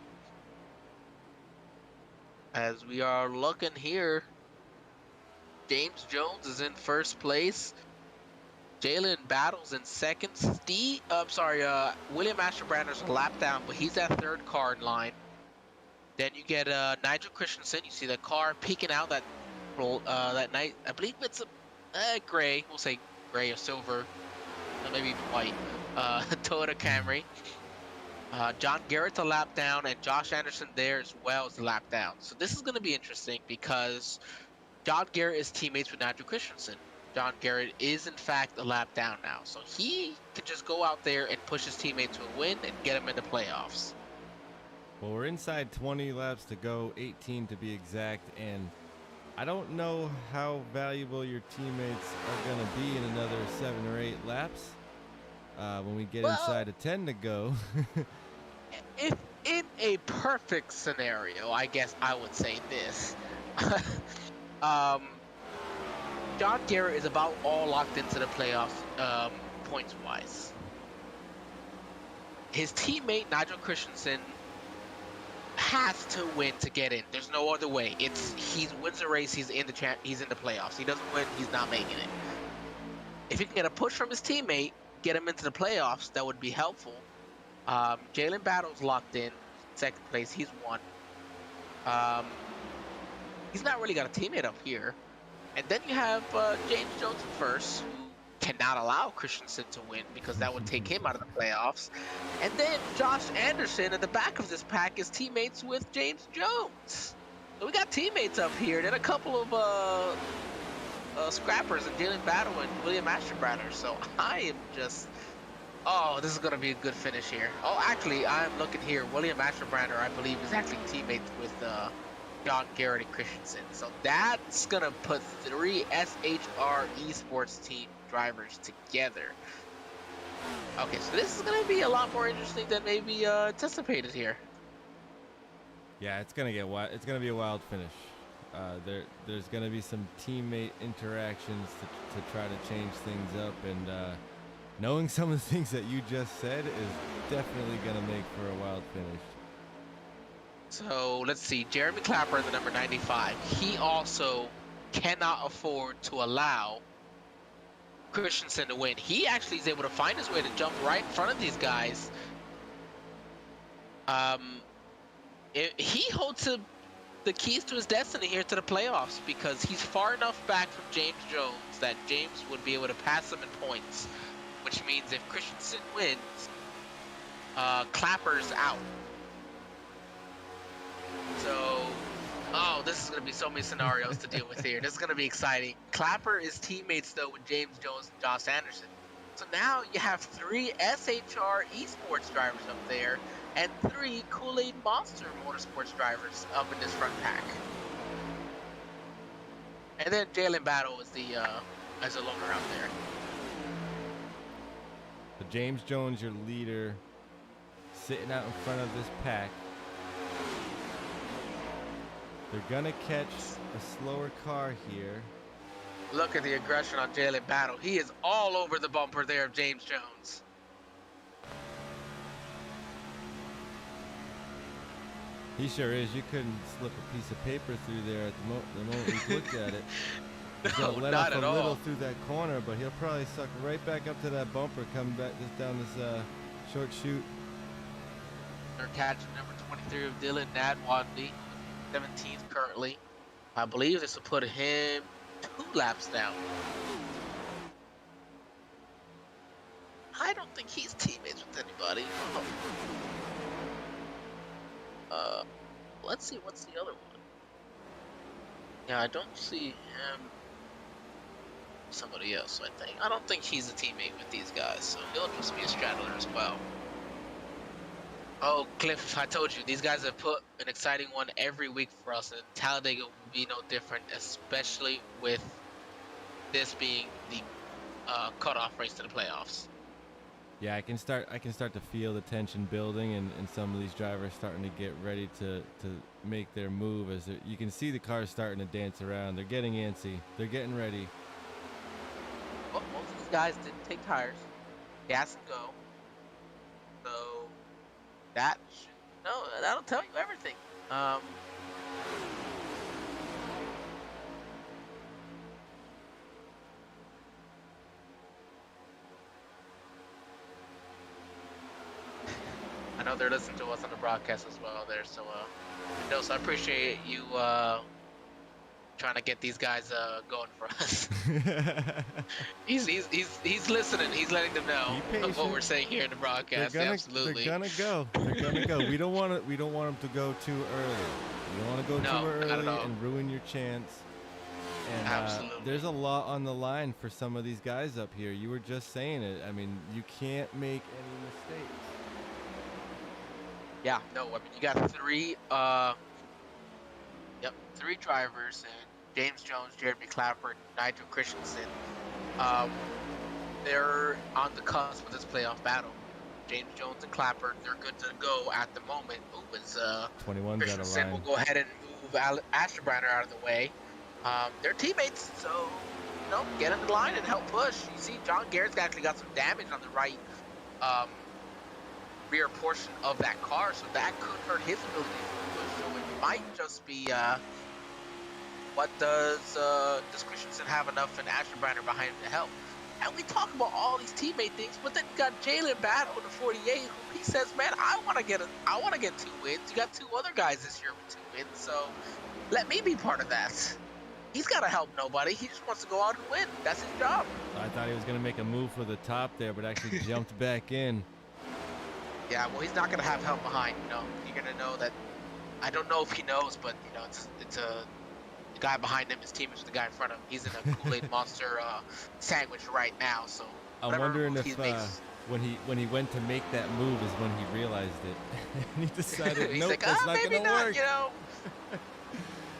[SPEAKER 1] As we are looking here, James Jones is in first place. Jalen Battles in second. William Asherbrander's a lap down, but he's that third car in line. Then you get Nigel Christensen. You see the car peeking out that night. I believe it's a gray. We'll say gray or silver, maybe even white. Toyota Camry. John Garrett's a lap down, and Josh Anderson there as well is a lap down. So this is going to be interesting because John Garrett is teammates with Nigel Christensen. John Garrett is in fact a lap down now, so he can just go out there and push his teammate to a win and get him in the playoffs.
[SPEAKER 2] Well, we're inside 20 laps to go, 18 to be exact, and I don't know how valuable your teammates are going to be in another 7 or 8 laps when we get inside of 10 to go.
[SPEAKER 1] If in a perfect scenario, I guess I would say this. John Garrett is about all locked into the playoffs points-wise. His teammate, Nigel Christensen, has to win to get in. There's no other way. He wins the race, he's in the playoffs. He doesn't win, he's not making it. If he can get a push from his teammate, get him into the playoffs, that would be helpful. Jalen Battles locked in second place. He's won. He's not really got a teammate up here. And then you have James Jones in first, who cannot allow Christensen to win because that would take him out of the playoffs. And then Josh Anderson at the back of this pack is teammates with James Jones. So we got teammates up here. Then a couple of scrappers, and Jalen Battle and William Asherbrander. So I am just... Oh, this is going to be a good finish here. Oh, actually, I'm looking here. William Asherbrander, I believe, is actually teammates with John Garrett and Christensen. So that's going to put 3 SHR Esports team drivers together. Okay, so this is going to be a lot more interesting than maybe anticipated here.
[SPEAKER 2] Yeah, it's going to get wild. It's going to be a wild finish. There's going to be some teammate interactions to try to change things up, and knowing some of the things that you just said is definitely going to make for a wild finish.
[SPEAKER 1] So let's see, Jeremy Clapper, the number 95, he also cannot afford to allow Christensen to win. He actually is able to find his way to jump right in front of these guys. He holds the keys to his destiny here to the playoffs because he's far enough back from James Jones that James would be able to pass him in points, which means if Christensen wins, Clapper's out. So, oh, this is going to be so many scenarios to deal with here. This is going to be exciting. Clapper is teammates, though, with James Jones and Josh Anderson. So now you have 3 SHR Esports drivers up there and 3 Kool-Aid Monster Motorsports drivers up in this front pack. And then Jalen Battle is as a loner out there.
[SPEAKER 2] So James Jones, your leader, sitting out in front of this pack. They're gonna catch a slower car here.
[SPEAKER 1] Look at the aggression on Jalen Battle. He is all over the bumper there of James Jones.
[SPEAKER 2] He sure is. You couldn't slip a piece of paper through there at the moment we looked at it. He's
[SPEAKER 1] No,
[SPEAKER 2] gonna let
[SPEAKER 1] not
[SPEAKER 2] off
[SPEAKER 1] at
[SPEAKER 2] a little
[SPEAKER 1] all.
[SPEAKER 2] through that corner, but he'll probably suck right back up to that bumper, coming back just down this short chute.
[SPEAKER 1] They're catching number 23 of Dylan Nadwadney, 17th currently. I believe this will put him 2 laps down. I don't think he's teammates with anybody. Let's see, what's the other one? Yeah, I don't see him. Somebody else, I think. I don't think he's a teammate with these guys, so he'll just be a straddler as well. Oh, Cliff, I told you, these guys have put an exciting one every week for us, and Talladega will be no different, especially with this being the cutoff race to the playoffs.
[SPEAKER 2] Yeah, I can start to feel the tension building, and some of these drivers starting to get ready to make their move. As you can see, the cars starting to dance around. They're getting antsy. They're getting ready.
[SPEAKER 1] Well, most of these guys didn't take tires, gas and go. So that'll tell you everything. I know they're listening to us on the broadcast as well there, so so I appreciate you trying to get these guys going for us. he's listening. He's letting them know what we're saying here in the broadcast. Absolutely.
[SPEAKER 2] They're gonna go. They're gonna go. We don't want them to go too early. You don't want to go too early and ruin your chance. And
[SPEAKER 1] absolutely.
[SPEAKER 2] There's a lot on the line for some of these guys up here. You were just saying it. I mean, you can't make any mistakes.
[SPEAKER 1] Yeah, no, I mean, you got three drivers, and James Jones, Jeremy Clapper, Nigel Christensen. They're on the cusp of this playoff battle. James Jones and Clapper, they're good to go at the moment.
[SPEAKER 2] 21's
[SPEAKER 1] Christensen
[SPEAKER 2] out of line.
[SPEAKER 1] will go ahead and move Asherbrander out of the way. They're teammates, so get in the line and help push. You see, John Garrett's actually got some damage on the right rear portion of that car, so that could hurt his ability to push. So it might just be what does Christensen have enough in Asherbrander behind him to help? And we talk about all these teammate things, but then you got Jalen Battle in the 48, who he says, man, I want to get 2 wins. You got 2 other guys this year with 2 wins, so let me be part of that. He's got to help nobody. He just wants to go out and win. That's his job.
[SPEAKER 2] I thought he was going to make a move for the top there, but actually jumped back in.
[SPEAKER 1] Yeah, well, he's not going to have help behind. You're going to know that. I don't know if he knows, but it's the guy behind him is teammates with the guy in front of him. He's in a Kool-Aid Monster sandwich right now. So
[SPEAKER 2] I'm wondering if when he went to make that move is when he realized it. And he decided,
[SPEAKER 1] he's
[SPEAKER 2] nope,
[SPEAKER 1] like,
[SPEAKER 2] that's not
[SPEAKER 1] maybe
[SPEAKER 2] going to work.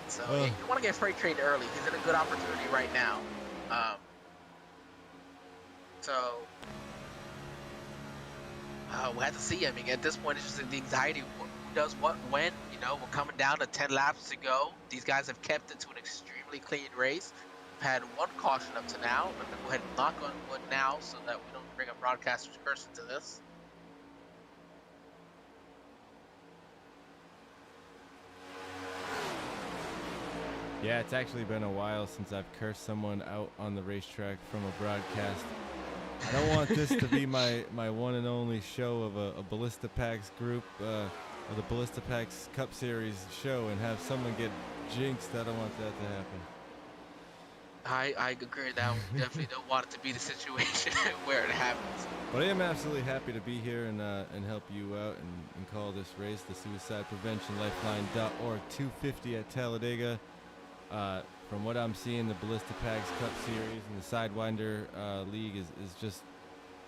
[SPEAKER 1] So you want to get freight trained early. He's in a good opportunity right now. We'll have to see. I mean, at this point, it's just the anxiety. Who does what when? We're coming down to 10 laps to go. These guys have kept it to an extremely clean race. We've had 1 caution up to now. I'm going to go ahead and knock on wood now so that we don't bring a broadcaster's curse into this.
[SPEAKER 2] Yeah, it's actually been a while since I've cursed someone out on the racetrack from a broadcast. I don't want this to be my one and only show of a Ballisitipax group, or the Ballisitipax Cup Series show, and have someone get jinxed. I don't want that to happen.
[SPEAKER 1] I agree with that. We definitely don't want it to be the situation where it happens.
[SPEAKER 2] But I am absolutely happy to be here and help you out and call this race, the Suicide Prevention Lifeline.org 250 at Talladega. From what I'm seeing, the Ballisitipax Cup Series and the Sidewinder League is just,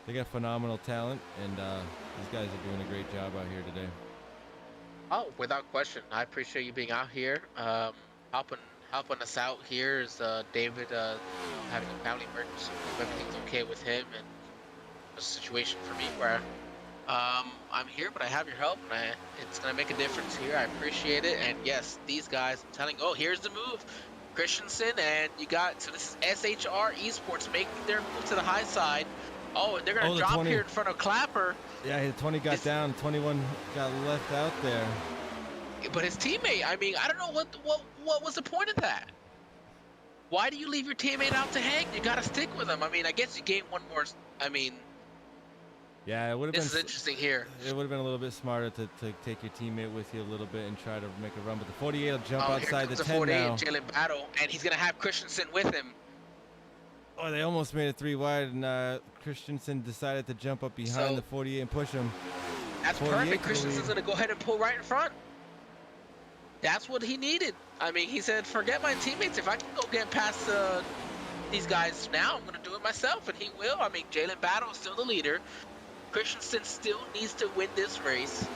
[SPEAKER 2] they got phenomenal talent, and these guys are doing a great job out here today.
[SPEAKER 1] Oh, without question. I appreciate you being out here. Helping us out here is David having a family emergency. If everything's okay with him, and a situation for me where I'm here, but I have your help, and it's going to make a difference here. I appreciate it. And yes, these guys, I'm telling you, here's the move. Christensen, and you got, so this is SHR Esports making their move to the high side. And they're going to drop
[SPEAKER 2] 20.
[SPEAKER 1] here in front of Clapper.
[SPEAKER 2] Yeah, the 20 got down, 21 got left out there.
[SPEAKER 1] But his teammate, I mean, I don't know what was the point of that? Why do you leave your teammate out to hang? You got to stick with him. I mean, I guess you gain one more,
[SPEAKER 2] yeah, it would have been.
[SPEAKER 1] This is interesting here.
[SPEAKER 2] It would have been a little bit smarter to take your teammate with you a little bit and try to make a run. But the 48 will jump outside the 10
[SPEAKER 1] 48
[SPEAKER 2] now.
[SPEAKER 1] Jalen Battle, and he's going to have Christensen with him.
[SPEAKER 2] Oh, they almost made it 3 wide, and Christensen decided to jump up behind the 48 and push him.
[SPEAKER 1] That's perfect. Christensen's going to go ahead and pull right in front. That's what he needed. I mean, he said, forget my teammates. If I can go get past these guys now, I'm going to do it myself, and he will. I mean, Jalen Battle is still the leader. Christensen still needs to win this race.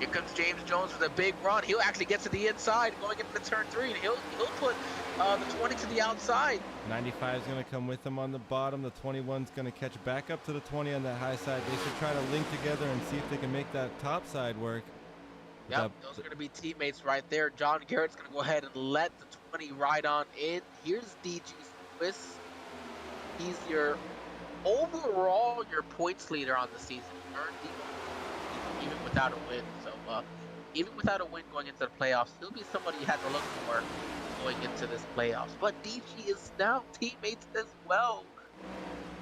[SPEAKER 1] Here comes James Jones with a big run. He'll actually get to the inside going into turn 3, and he'll put the 20 to the outside.
[SPEAKER 2] 95 is going to come with him on the bottom. The 21's going to catch back up to the 20 on that high side. They should try to link together and see if they can make that top side work.
[SPEAKER 1] Yep, those are going to be teammates right there. John Garrett's going to go ahead and let the 20 ride on in. Here's DG Swiss. He's your points leader on the season. Even without a win. So even without a win going into the playoffs, he'll be somebody you have to look for going into this playoffs. But DG is now teammates as well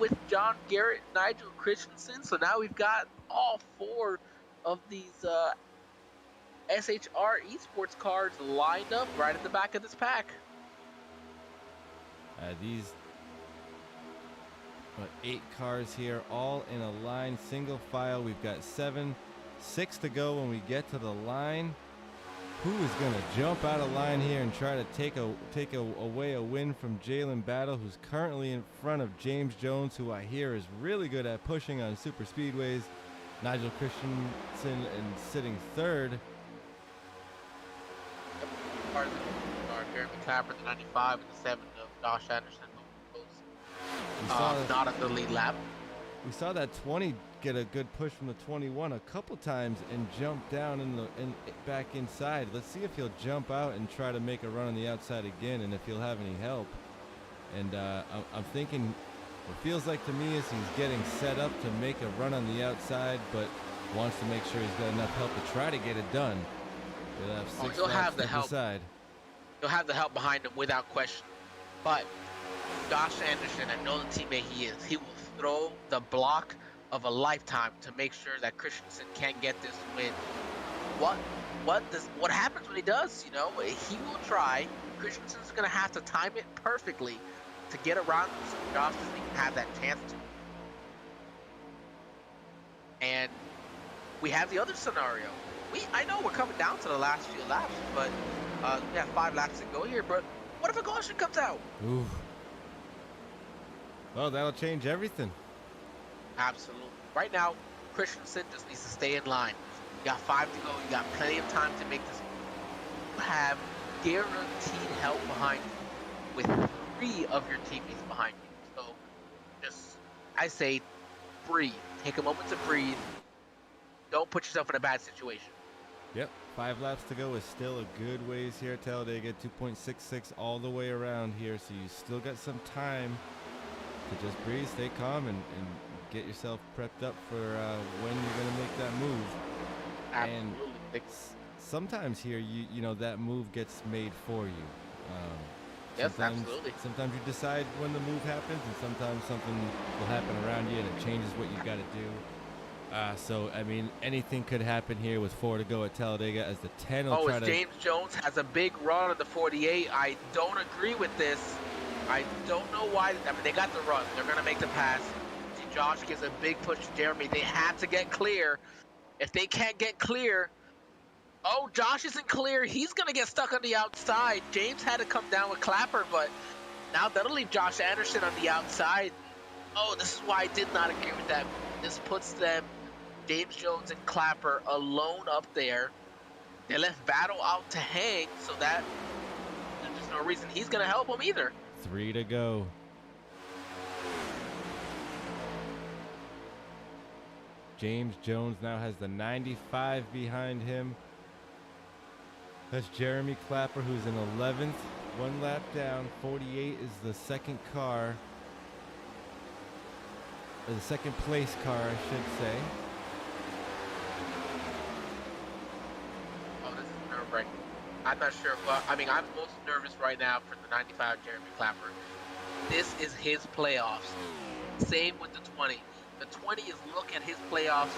[SPEAKER 1] with John Garrett and Nigel Christensen. So now we've got all 4 of these SHR esports cards lined up right at the back of this pack.
[SPEAKER 2] These 8 cars here, all in a line, single file. We've got 6 to go when we get to the line. Who is going to jump out of line here and try to take away a win from Jalen Battle, who's currently in front of James Jones, who I hear is really good at pushing on super speedways. Nigel Christensen and sitting 3rd.
[SPEAKER 1] Jeremy Clapper, the 95, and the 7 of Josh Anderson. Not at the lead lap.
[SPEAKER 2] We saw that 20 get a good push from the 21 a couple times and jump down and back inside. Let's see if he'll jump out and try to make a run on the outside again, and if he'll have any help. And I'm thinking, what feels like to me is he's getting set up to make a run on the outside, but wants to make sure he's got enough help to try to get it done. He'll have 6
[SPEAKER 1] he'll have the help.
[SPEAKER 2] Decide.
[SPEAKER 1] He'll have the help behind him without question. But Josh Anderson, I know the teammate he is, he will throw the block of a lifetime to make sure that Christensen can't get this win. What happens when he does? You know, he will try. Christensen's going to have to time it perfectly to get around him so Josh doesn't even have that chance to. And we have the other scenario. I know we're coming down to the last few laps, but we have 5 laps to go here. But what if a caution comes out?
[SPEAKER 2] Ooh. Oh, that'll change everything.
[SPEAKER 1] Absolutely. Right now, Christensen just needs to stay in line. You got 5 to go. You got plenty of time to make this. You have guaranteed help behind you with 3 of your teammates behind you. So just, I say, breathe. Take a moment to breathe. Don't put yourself in a bad situation.
[SPEAKER 2] Yep, 5 laps to go is still a good ways here at Talladega. 2.66 all the way around here, so you still got some time to just breathe, stay calm, and get yourself prepped up for when you're going to make that move.
[SPEAKER 1] Absolutely.
[SPEAKER 2] And sometimes here, you know, that move gets made for you.
[SPEAKER 1] Yes, absolutely.
[SPEAKER 2] Sometimes you decide when the move happens, and sometimes something will happen around you, and it changes what you got to do. So, I mean, anything could happen here with 4 to go at Talladega as the 10 will try to...
[SPEAKER 1] James Jones has a big run on the 48. I don't agree with this. I don't know why. I mean, they got the run. They're going to make the pass. See, Josh gives a big push to Jeremy. They have to get clear. If they can't get clear... Oh, Josh isn't clear. He's going to get stuck on the outside. James had to come down with Clapper, but now that'll leave Josh Anderson on the outside. Oh, this is why I did not agree with that. This puts them... James Jones and Clapper alone up there. They left Battle out to hang, so that there's no reason he's going to help him either.
[SPEAKER 2] 3 to go. James Jones now has the 95 behind him. That's Jeremy Clapper, who's in 11th, 1 lap down. 48 is the second car, or the second place car, I should say.
[SPEAKER 1] I'm not sure. Well, I mean, I'm most nervous right now for the 95 Jeremy Clapper. This is his playoffs. Same with the 20. The 20 is looking at his playoffs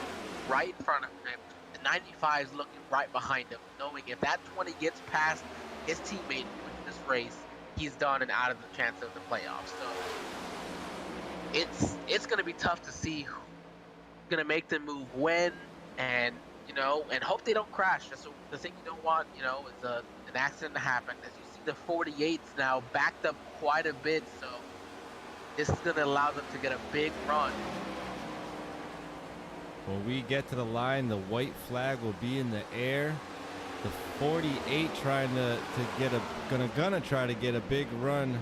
[SPEAKER 1] right in front of him. The 95 is looking right behind him, knowing if that 20 gets past his teammate in this race, he's done and out of the chance of the playoffs. So it's going to be tough to see who's going to make the move when, and you know, and hope they don't crash. That's the thing you don't want, you know, is an accident to happen. As you see, the 48's now backed up quite a bit, so this is going to allow them to get a big run.
[SPEAKER 2] When we get to the line, the white flag will be in the air. The 48 trying to get gonna try to get a big run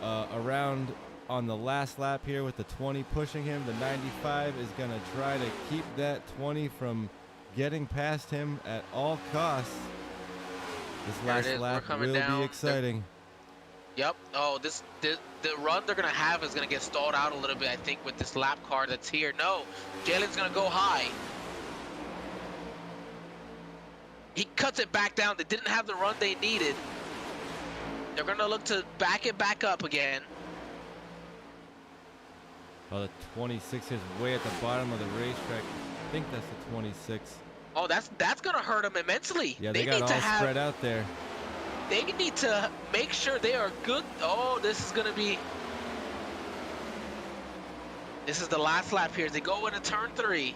[SPEAKER 2] around on the last lap here with the 20 pushing him. The 95 is gonna try to keep that 20 from getting past him at all costs. This last lap will be exciting.
[SPEAKER 1] Yep. Oh, the run they're gonna have is gonna get stalled out a little bit, I think, with this lap car that's here. No, Jalen's gonna go high. He cuts it back down. They didn't have the run they needed. They're gonna look to back it back up again.
[SPEAKER 2] Oh, the 26 is way at the bottom of the racetrack. I think that's the 26.
[SPEAKER 1] Oh, that's gonna hurt them immensely.
[SPEAKER 2] Yeah, they got all spread out there.
[SPEAKER 1] They need to make sure they are good. Oh, this is the last lap here as they go into turn 3.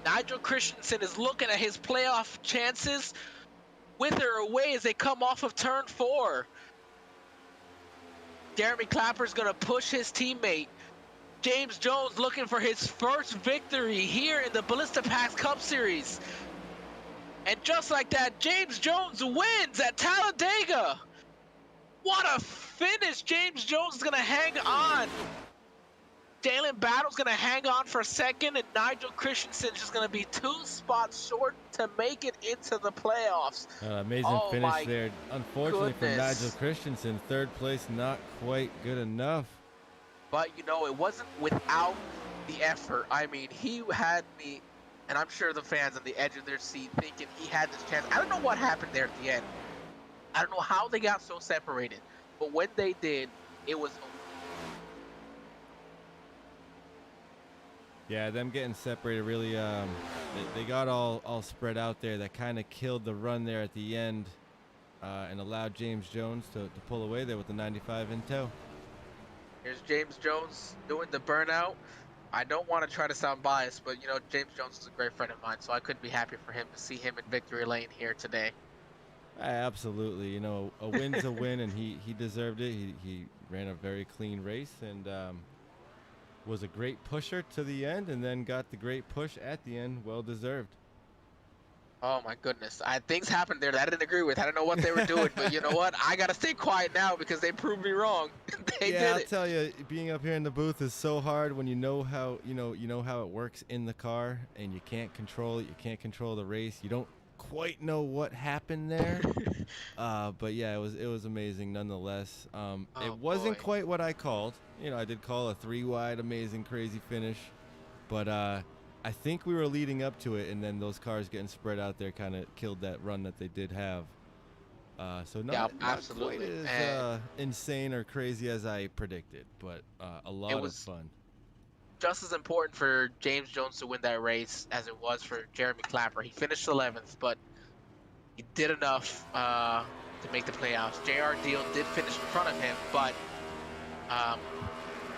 [SPEAKER 1] Nigel Christensen is looking at his playoff chances with or away as they come off of turn 4. Jeremy Clapper's gonna push his teammate. James Jones looking for his first victory here in the Ballisitipax Cup Series. And just like that, James Jones wins at Talladega. What a finish. James Jones is going to hang on. Jalen Battle's going to hang on for a second, and Nigel Christensen is just going to be 2 spots short to make it into the playoffs.
[SPEAKER 2] Amazing finish there. Unfortunately for Nigel Christensen, 3rd place not quite good enough.
[SPEAKER 1] But, you know, it wasn't without the effort. I mean, he had me, and I'm sure the fans on the edge of their seat thinking he had this chance. I don't know what happened there at the end. I don't know how they got so separated. But when they did, it was...
[SPEAKER 2] Yeah, them getting separated really, they got all spread out there. That kind of killed the run there at the end and allowed James Jones to pull away there with the 95 in tow.
[SPEAKER 1] Here's James Jones doing the burnout. I don't want to try to sound biased, but, you know, James Jones is a great friend of mine, so I couldn't be happy for him to see him in victory lane here today.
[SPEAKER 2] Absolutely. You know, a win's a win, and he deserved it. He ran a very clean race and was a great pusher to the end, and then got the great push at the end. Well deserved.
[SPEAKER 1] Oh my goodness. Things happened there that I didn't agree with. I don't know what they were doing, but you know what? I gotta stay quiet now because they proved me wrong. They did
[SPEAKER 2] I'll tell you, being up here in the booth is so hard when you know how how it works in the car, and you can't control it. You can't control the race. You don't quite know what happened there. But yeah, it was amazing nonetheless. It wasn't quite what I called. You know, I did call a 3-wide amazing crazy finish, but I think we were leading up to it, and then those cars getting spread out there kind of killed that run that they did have. So not quite as insane or crazy as I predicted, but a lot of fun.
[SPEAKER 1] Just as important for James Jones to win that race as it was for Jeremy Clapper. He finished 11th, but he did enough to make the playoffs. JR Deal did finish in front of him, but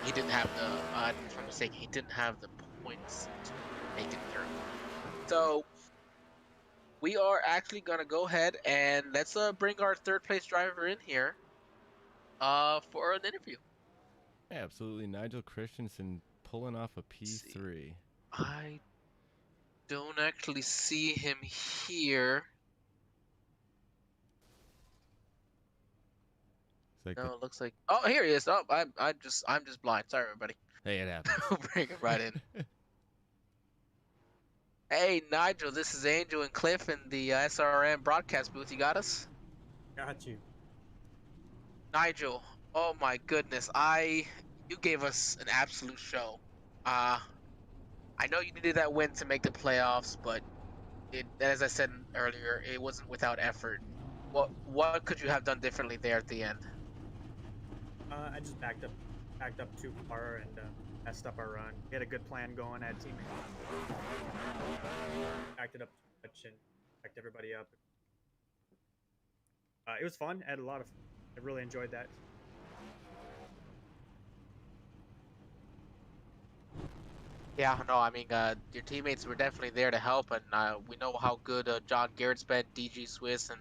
[SPEAKER 1] he didn't have the, if I'm mistaken, he didn't have the points to make it through. So we are actually gonna go ahead and let's bring our 3rd place driver in here for an interview.
[SPEAKER 2] Yeah, absolutely. Nigel Christensen pulling off a P3.
[SPEAKER 1] I don't actually see him here. No, it looks like. Oh, here he is. Oh, I'm just blind. Sorry, everybody.
[SPEAKER 2] Hey, it happens.
[SPEAKER 1] We'll bring him right in. Hey, Nigel, this is Angel and Cliff in the SRM broadcast booth. You got us?
[SPEAKER 4] Got you.
[SPEAKER 1] Nigel, oh my goodness, you gave us an absolute show. I know you needed that win to make the playoffs, but as I said earlier, it wasn't without effort. What could you have done differently there at the end?
[SPEAKER 4] I just backed up too far and messed up our run. We had a good plan going, had team backed it up too much and backed everybody up. It was fun. I really enjoyed that.
[SPEAKER 1] Yeah, no, I mean, your teammates were definitely there to help, and we know how good John Garrett's been, DG Swiss, and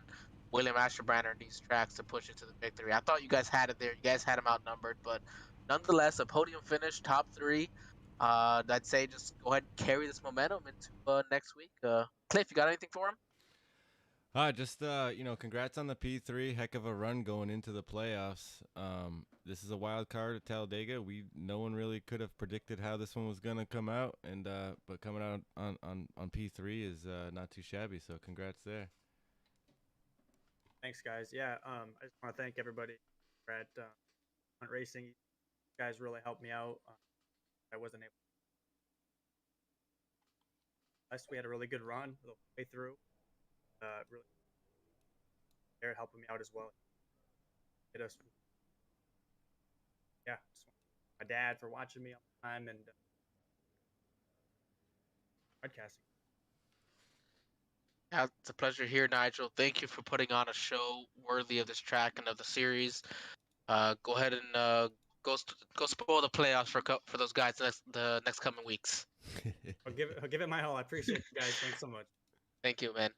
[SPEAKER 1] William Asherbrander in these tracks to push it to the victory. I thought you guys had it there. You guys had them outnumbered, but nonetheless, a podium finish, top 3. I'd say just go ahead and carry this momentum into next week. Cliff, you got anything for him?
[SPEAKER 2] Just congrats on the P3. Heck of a run going into the playoffs. This is a wild card at Talladega. No one really could have predicted how this one was gonna come out, and but coming out on P3 is not too shabby. So congrats there.
[SPEAKER 4] Thanks, guys. Yeah, I just want to thank everybody at Hunt Racing. You guys really helped me out. I wasn't able. We had a really good run the way through. Really, they're helping me out as well. Get us. Yeah, just my dad for watching me all the time and broadcasting.
[SPEAKER 1] Yeah, it's a pleasure here, Nigel. Thank you for putting on a show worthy of this track and of the series. Go ahead and go spoil the playoffs for those guys the next coming weeks.
[SPEAKER 4] I'll give it my all. I appreciate you guys. Thanks so much.
[SPEAKER 1] Thank you, man.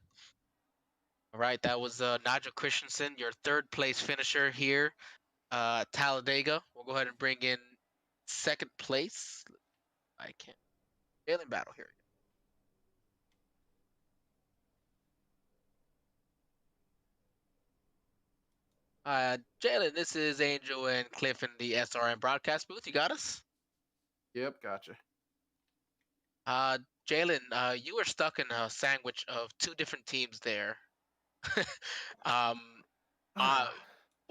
[SPEAKER 1] All right, that was Nigel Christensen, your third place finisher here, Talladega. We'll go ahead and bring in second place. I can't. Alien battle here. Jalen, this is Angel and Cliff in the SRM broadcast booth. You got us?
[SPEAKER 5] Yep, gotcha.
[SPEAKER 1] Jalen, you were stuck in a sandwich of two different teams there.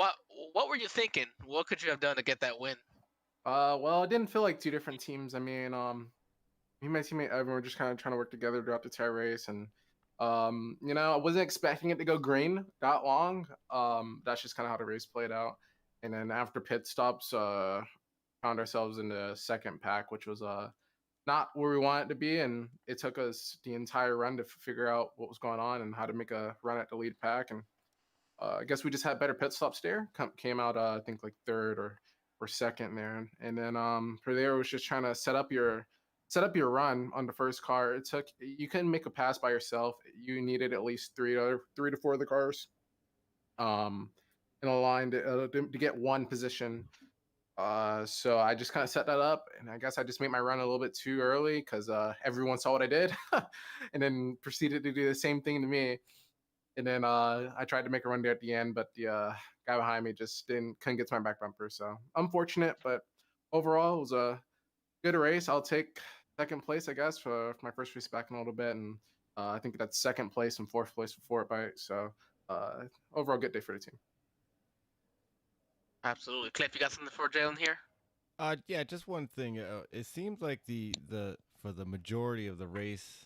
[SPEAKER 1] What were you thinking? What could you have done to get that win?
[SPEAKER 5] Well, it didn't feel like two different teams. I mean, me and my teammate Evan were just kind of trying to work together throughout the entire race, and I wasn't expecting it to go green that long. That's just kind of how the race played out. And then after pit stops, found ourselves in the second pack, which was not where we wanted to be, and it took us the entire run to figure out what was going on and how to make a run at the lead pack. And I guess we just had better pit stops there. Came out, I think, like third or second there, and then for there it was just trying to set up your run on the first car. You couldn't make a pass by yourself. You needed at least three to four of the cars in a line to get one position. So I just kind of set that up, and I guess I just made my run a little bit too early because everyone saw what I did, and then proceeded to do the same thing to me. And then I tried to make a run there at the end, but the guy behind me just couldn't get to my back bumper. So unfortunate, but overall it was a good race. I'll take second place, I guess, for my first race back in a little bit, and I think that's second place and fourth place for Fort Bite. So overall, good day for the team.
[SPEAKER 1] Absolutely, Cliff. You got something for Jalen here?
[SPEAKER 2] Yeah, just one thing. It seems like for the majority of the race,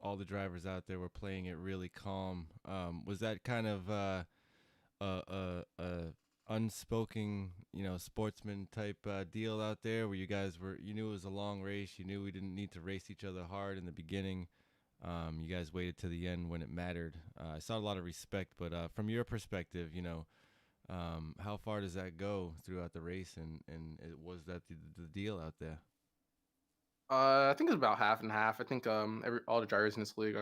[SPEAKER 2] all the drivers out there were playing it really calm. Was that kind of a unspoken, sportsman type deal out there, where you guys you knew it was a long race, you knew we didn't need to race each other hard in the beginning. You guys waited to the end when it mattered. I saw a lot of respect, but from your perspective, how far does that go throughout the race, and was that the deal out there?
[SPEAKER 5] I think it's about half and half. I think all the drivers in this league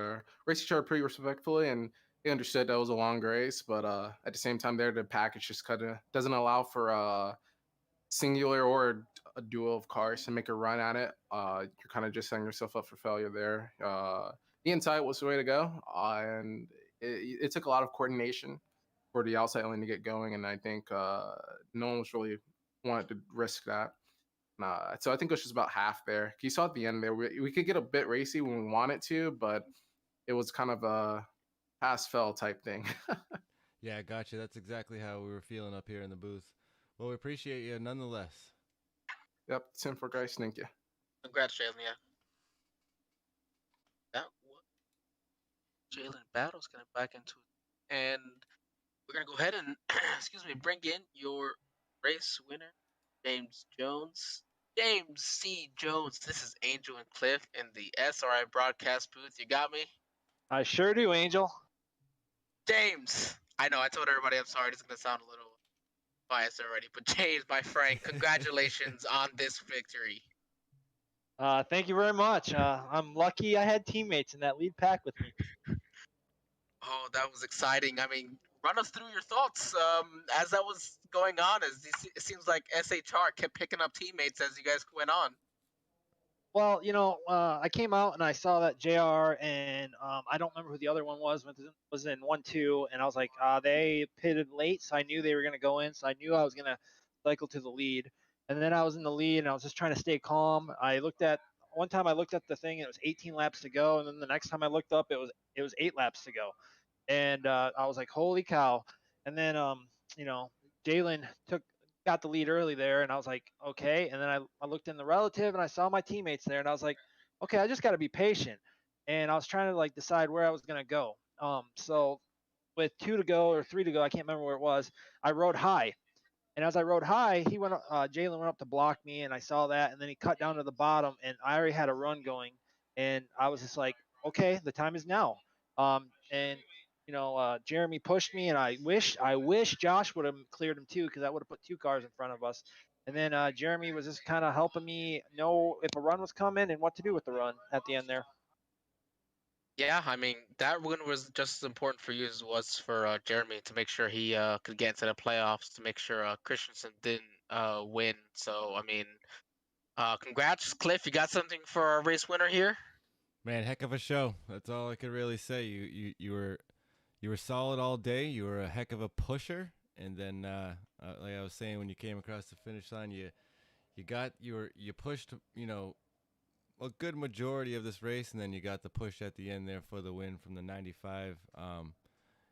[SPEAKER 5] race each other pretty respectfully, and they understood that it was a long race. But at the same time, the package just kind of doesn't allow for a singular or a duo of cars to make a run at it. You're kind of just setting yourself up for failure there. The inside was the way to go, and it took a lot of coordination for the outside lane to get going, and I think no one was really wanted to risk that. So I think it was just about half there. You saw at the end there, we could get a bit racy when we wanted to, but it was kind of a pass-fail type thing.
[SPEAKER 2] Yeah, gotcha. That's exactly how we were feeling up here in the booth. Well, we appreciate you nonetheless.
[SPEAKER 5] Yep, 10-4 guys. Thank you.
[SPEAKER 1] Congrats, Jalen. Yeah. That was Jalen Battles getting back into it. And we're going to go ahead and, bring in your race winner, James Jones. James C. Jones, this is Angel and Cliff in the SRI broadcast booth. You got me?
[SPEAKER 6] I sure do, Angel.
[SPEAKER 1] James, I know, I told everybody I'm sorry. This is going to sound a little biased already, but James, my friend, congratulations on this victory.
[SPEAKER 6] Thank you very much. I'm lucky I had teammates in that lead pack with me.
[SPEAKER 1] Oh, that was exciting. I mean, run us through your thoughts as that was going on. It seems like SHR kept picking up teammates as you guys went on.
[SPEAKER 6] Well, I came out and I saw that JR and I don't remember who the other one was in 1-2, and I was like, they pitted late, so I knew they were gonna go in, so I knew I was gonna cycle to the lead, and then I was in the lead and I was just trying to stay calm. One time I looked at the thing and it was 18 laps to go, and then the next time I looked up it was 8 laps to go, and I was like, "Holy cow!" And then you know, Jalen got the lead early there, and I was like, "Okay." And then I looked in the relative, and I saw my teammates there, and I was like, "Okay, I just got to be patient." And I was trying to like decide where I was gonna go. So with 2 to go or 3 to go, I can't remember where it was. I rode high, and as I rode high, Jalen went up to block me, and I saw that, and then he cut down to the bottom, and I already had a run going, and I was just like, okay, the time is now. And Jeremy pushed me, and I wish Josh would have cleared him too, because I would have put 2 cars in front of us. And then Jeremy was just kind of helping me know if a run was coming and what to do with the run at the end there.
[SPEAKER 1] Yeah, I mean that win was just as important for you as it was for Jeremy to make sure he could get into the playoffs, to make sure Christensen didn't win. So I mean, congrats, Cliff. You got something for our race winner here?
[SPEAKER 2] Man, heck of a show. That's all I could really say. You were solid all day. You were a heck of a pusher, and then like I was saying, when you came across the finish line, you pushed a good majority of this race, and then you got the push at the end there for the win from the 95.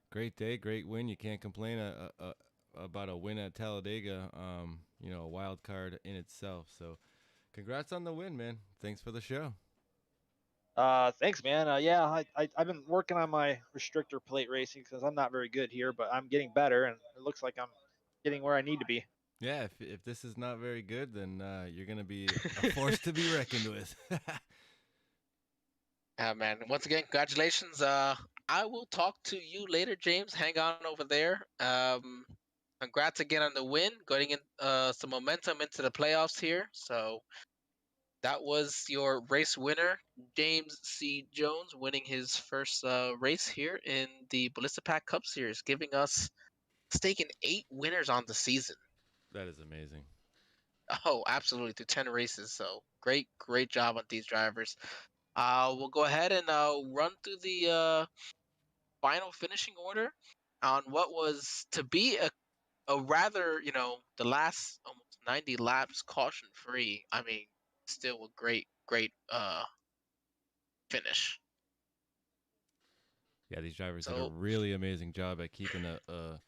[SPEAKER 2] Great day, great win. You can't complain about a win at Talladega. A wild card in itself. So, congrats on the win, man. Thanks for the show.
[SPEAKER 6] Thanks, man. I've been working on my restrictor plate racing because I'm not very good here, but I'm getting better, and it looks like I'm getting where I need to be.
[SPEAKER 2] Yeah, if this is not very good, then you're gonna be a force to be reckoned with.
[SPEAKER 1] Man, once again, congratulations. I will talk to you later, James. Hang on over there. Congrats again on the win, getting in some momentum into the playoffs here. So that was your race winner, James C. Jones, winning his first race here in the Ballisitipax Cup Series, giving us staking 8 winners on the season.
[SPEAKER 2] That is amazing.
[SPEAKER 1] Oh, absolutely, through 10 races. So great job on these drivers. We'll go ahead and run through the final finishing order on what was to be a rather, the last almost 90 laps caution free. I mean, still a great finish.
[SPEAKER 2] Yeah, these drivers did a
[SPEAKER 1] So
[SPEAKER 2] really amazing job at keeping a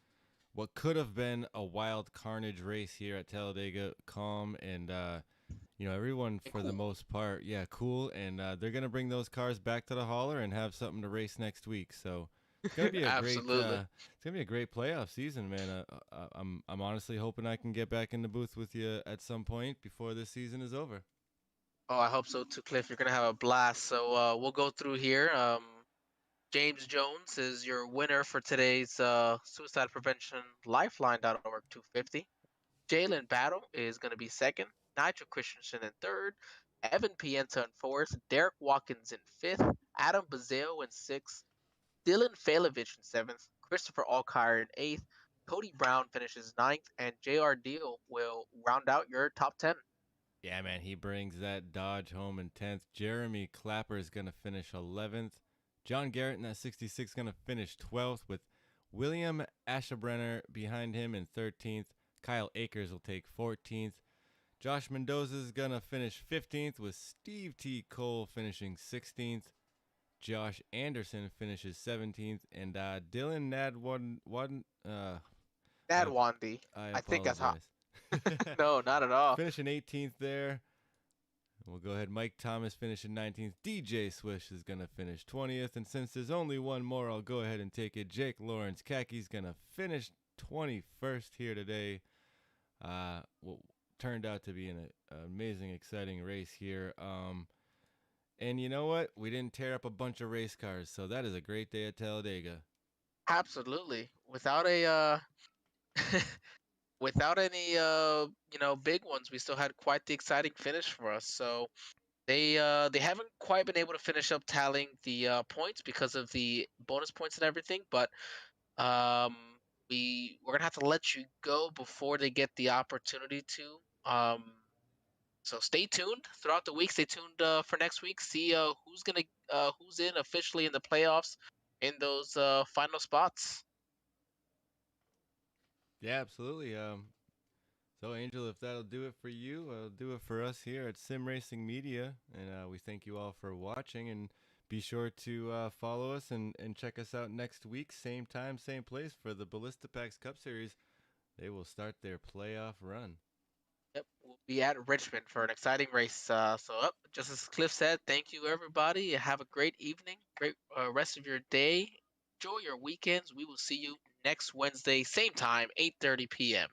[SPEAKER 2] what could have been a wild carnage race here at Talladega calm, and everyone for the
[SPEAKER 1] cool.
[SPEAKER 2] most part, yeah, cool, and they're gonna bring those cars back to the hauler and have something to race next week. So it's gonna be a great
[SPEAKER 1] Absolutely.
[SPEAKER 2] it's gonna be a great playoff season, man. I'm honestly hoping I can get back in the booth with you at some point before this season is over.
[SPEAKER 1] Oh, I hope so too, Cliff. You're gonna have a blast. So we'll go through here. James Jones is your winner for today's Suicide Prevention Lifeline.org 250. Jalen Battle is going to be second. Nigel Christensen in third. Evan Pienta in fourth. Derek Watkins in fifth. Adam Bazeo in sixth. Dylan Failovich in seventh. Christopher Alkire in eighth. Cody Brown finishes ninth. And J.R. Deal will round out your top 10.
[SPEAKER 2] Yeah, man, he brings that Dodge home in 10th. Jeremy Clapper is going to finish 11th. John Garrett in that 66 going to finish 12th, with William Ashabrenner behind him in 13th. Kyle Akers will take 14th. Josh Mendoza is going to finish 15th, with Steve T. Cole finishing 16th. Josh Anderson finishes 17th. And Dylan
[SPEAKER 1] Nadwandi.
[SPEAKER 2] I
[SPEAKER 1] I think that's how.
[SPEAKER 2] apologize.
[SPEAKER 1] No, not at all.
[SPEAKER 2] Finishing 18th there. We'll go ahead. Mike Thomas finishing 19th. DJ Swish is going to finish 20th. And since there's only one more, I'll go ahead and take it. Jake Lawrence Kaki's going to finish 21st here today. What turned out to be an amazing, exciting race here. And you know what? We didn't tear up a bunch of race cars, so that is a great day at Talladega.
[SPEAKER 1] Absolutely. Without a without any big ones, we still had quite the exciting finish for us. So they haven't quite been able to finish up tallying the points because of the bonus points and everything, but um we're gonna have to let you go before they get the opportunity to. So stay tuned throughout the week. Stay tuned for next week. See who's in officially in the playoffs in those final spots.
[SPEAKER 2] Yeah, absolutely. So, Angel, if that'll do it for you, it'll do it for us here at Sim Racing Media. And we thank you all for watching. And be sure to follow us and check us out next week, same time, same place, for the Ballisitipax Cup Series. They will start their playoff run.
[SPEAKER 1] Yep, we'll be at Richmond for an exciting race. Just as Cliff said, thank you, everybody. Have a great evening, great rest of your day. Enjoy your weekends. We will see you next Wednesday, same time, 8:30 p.m.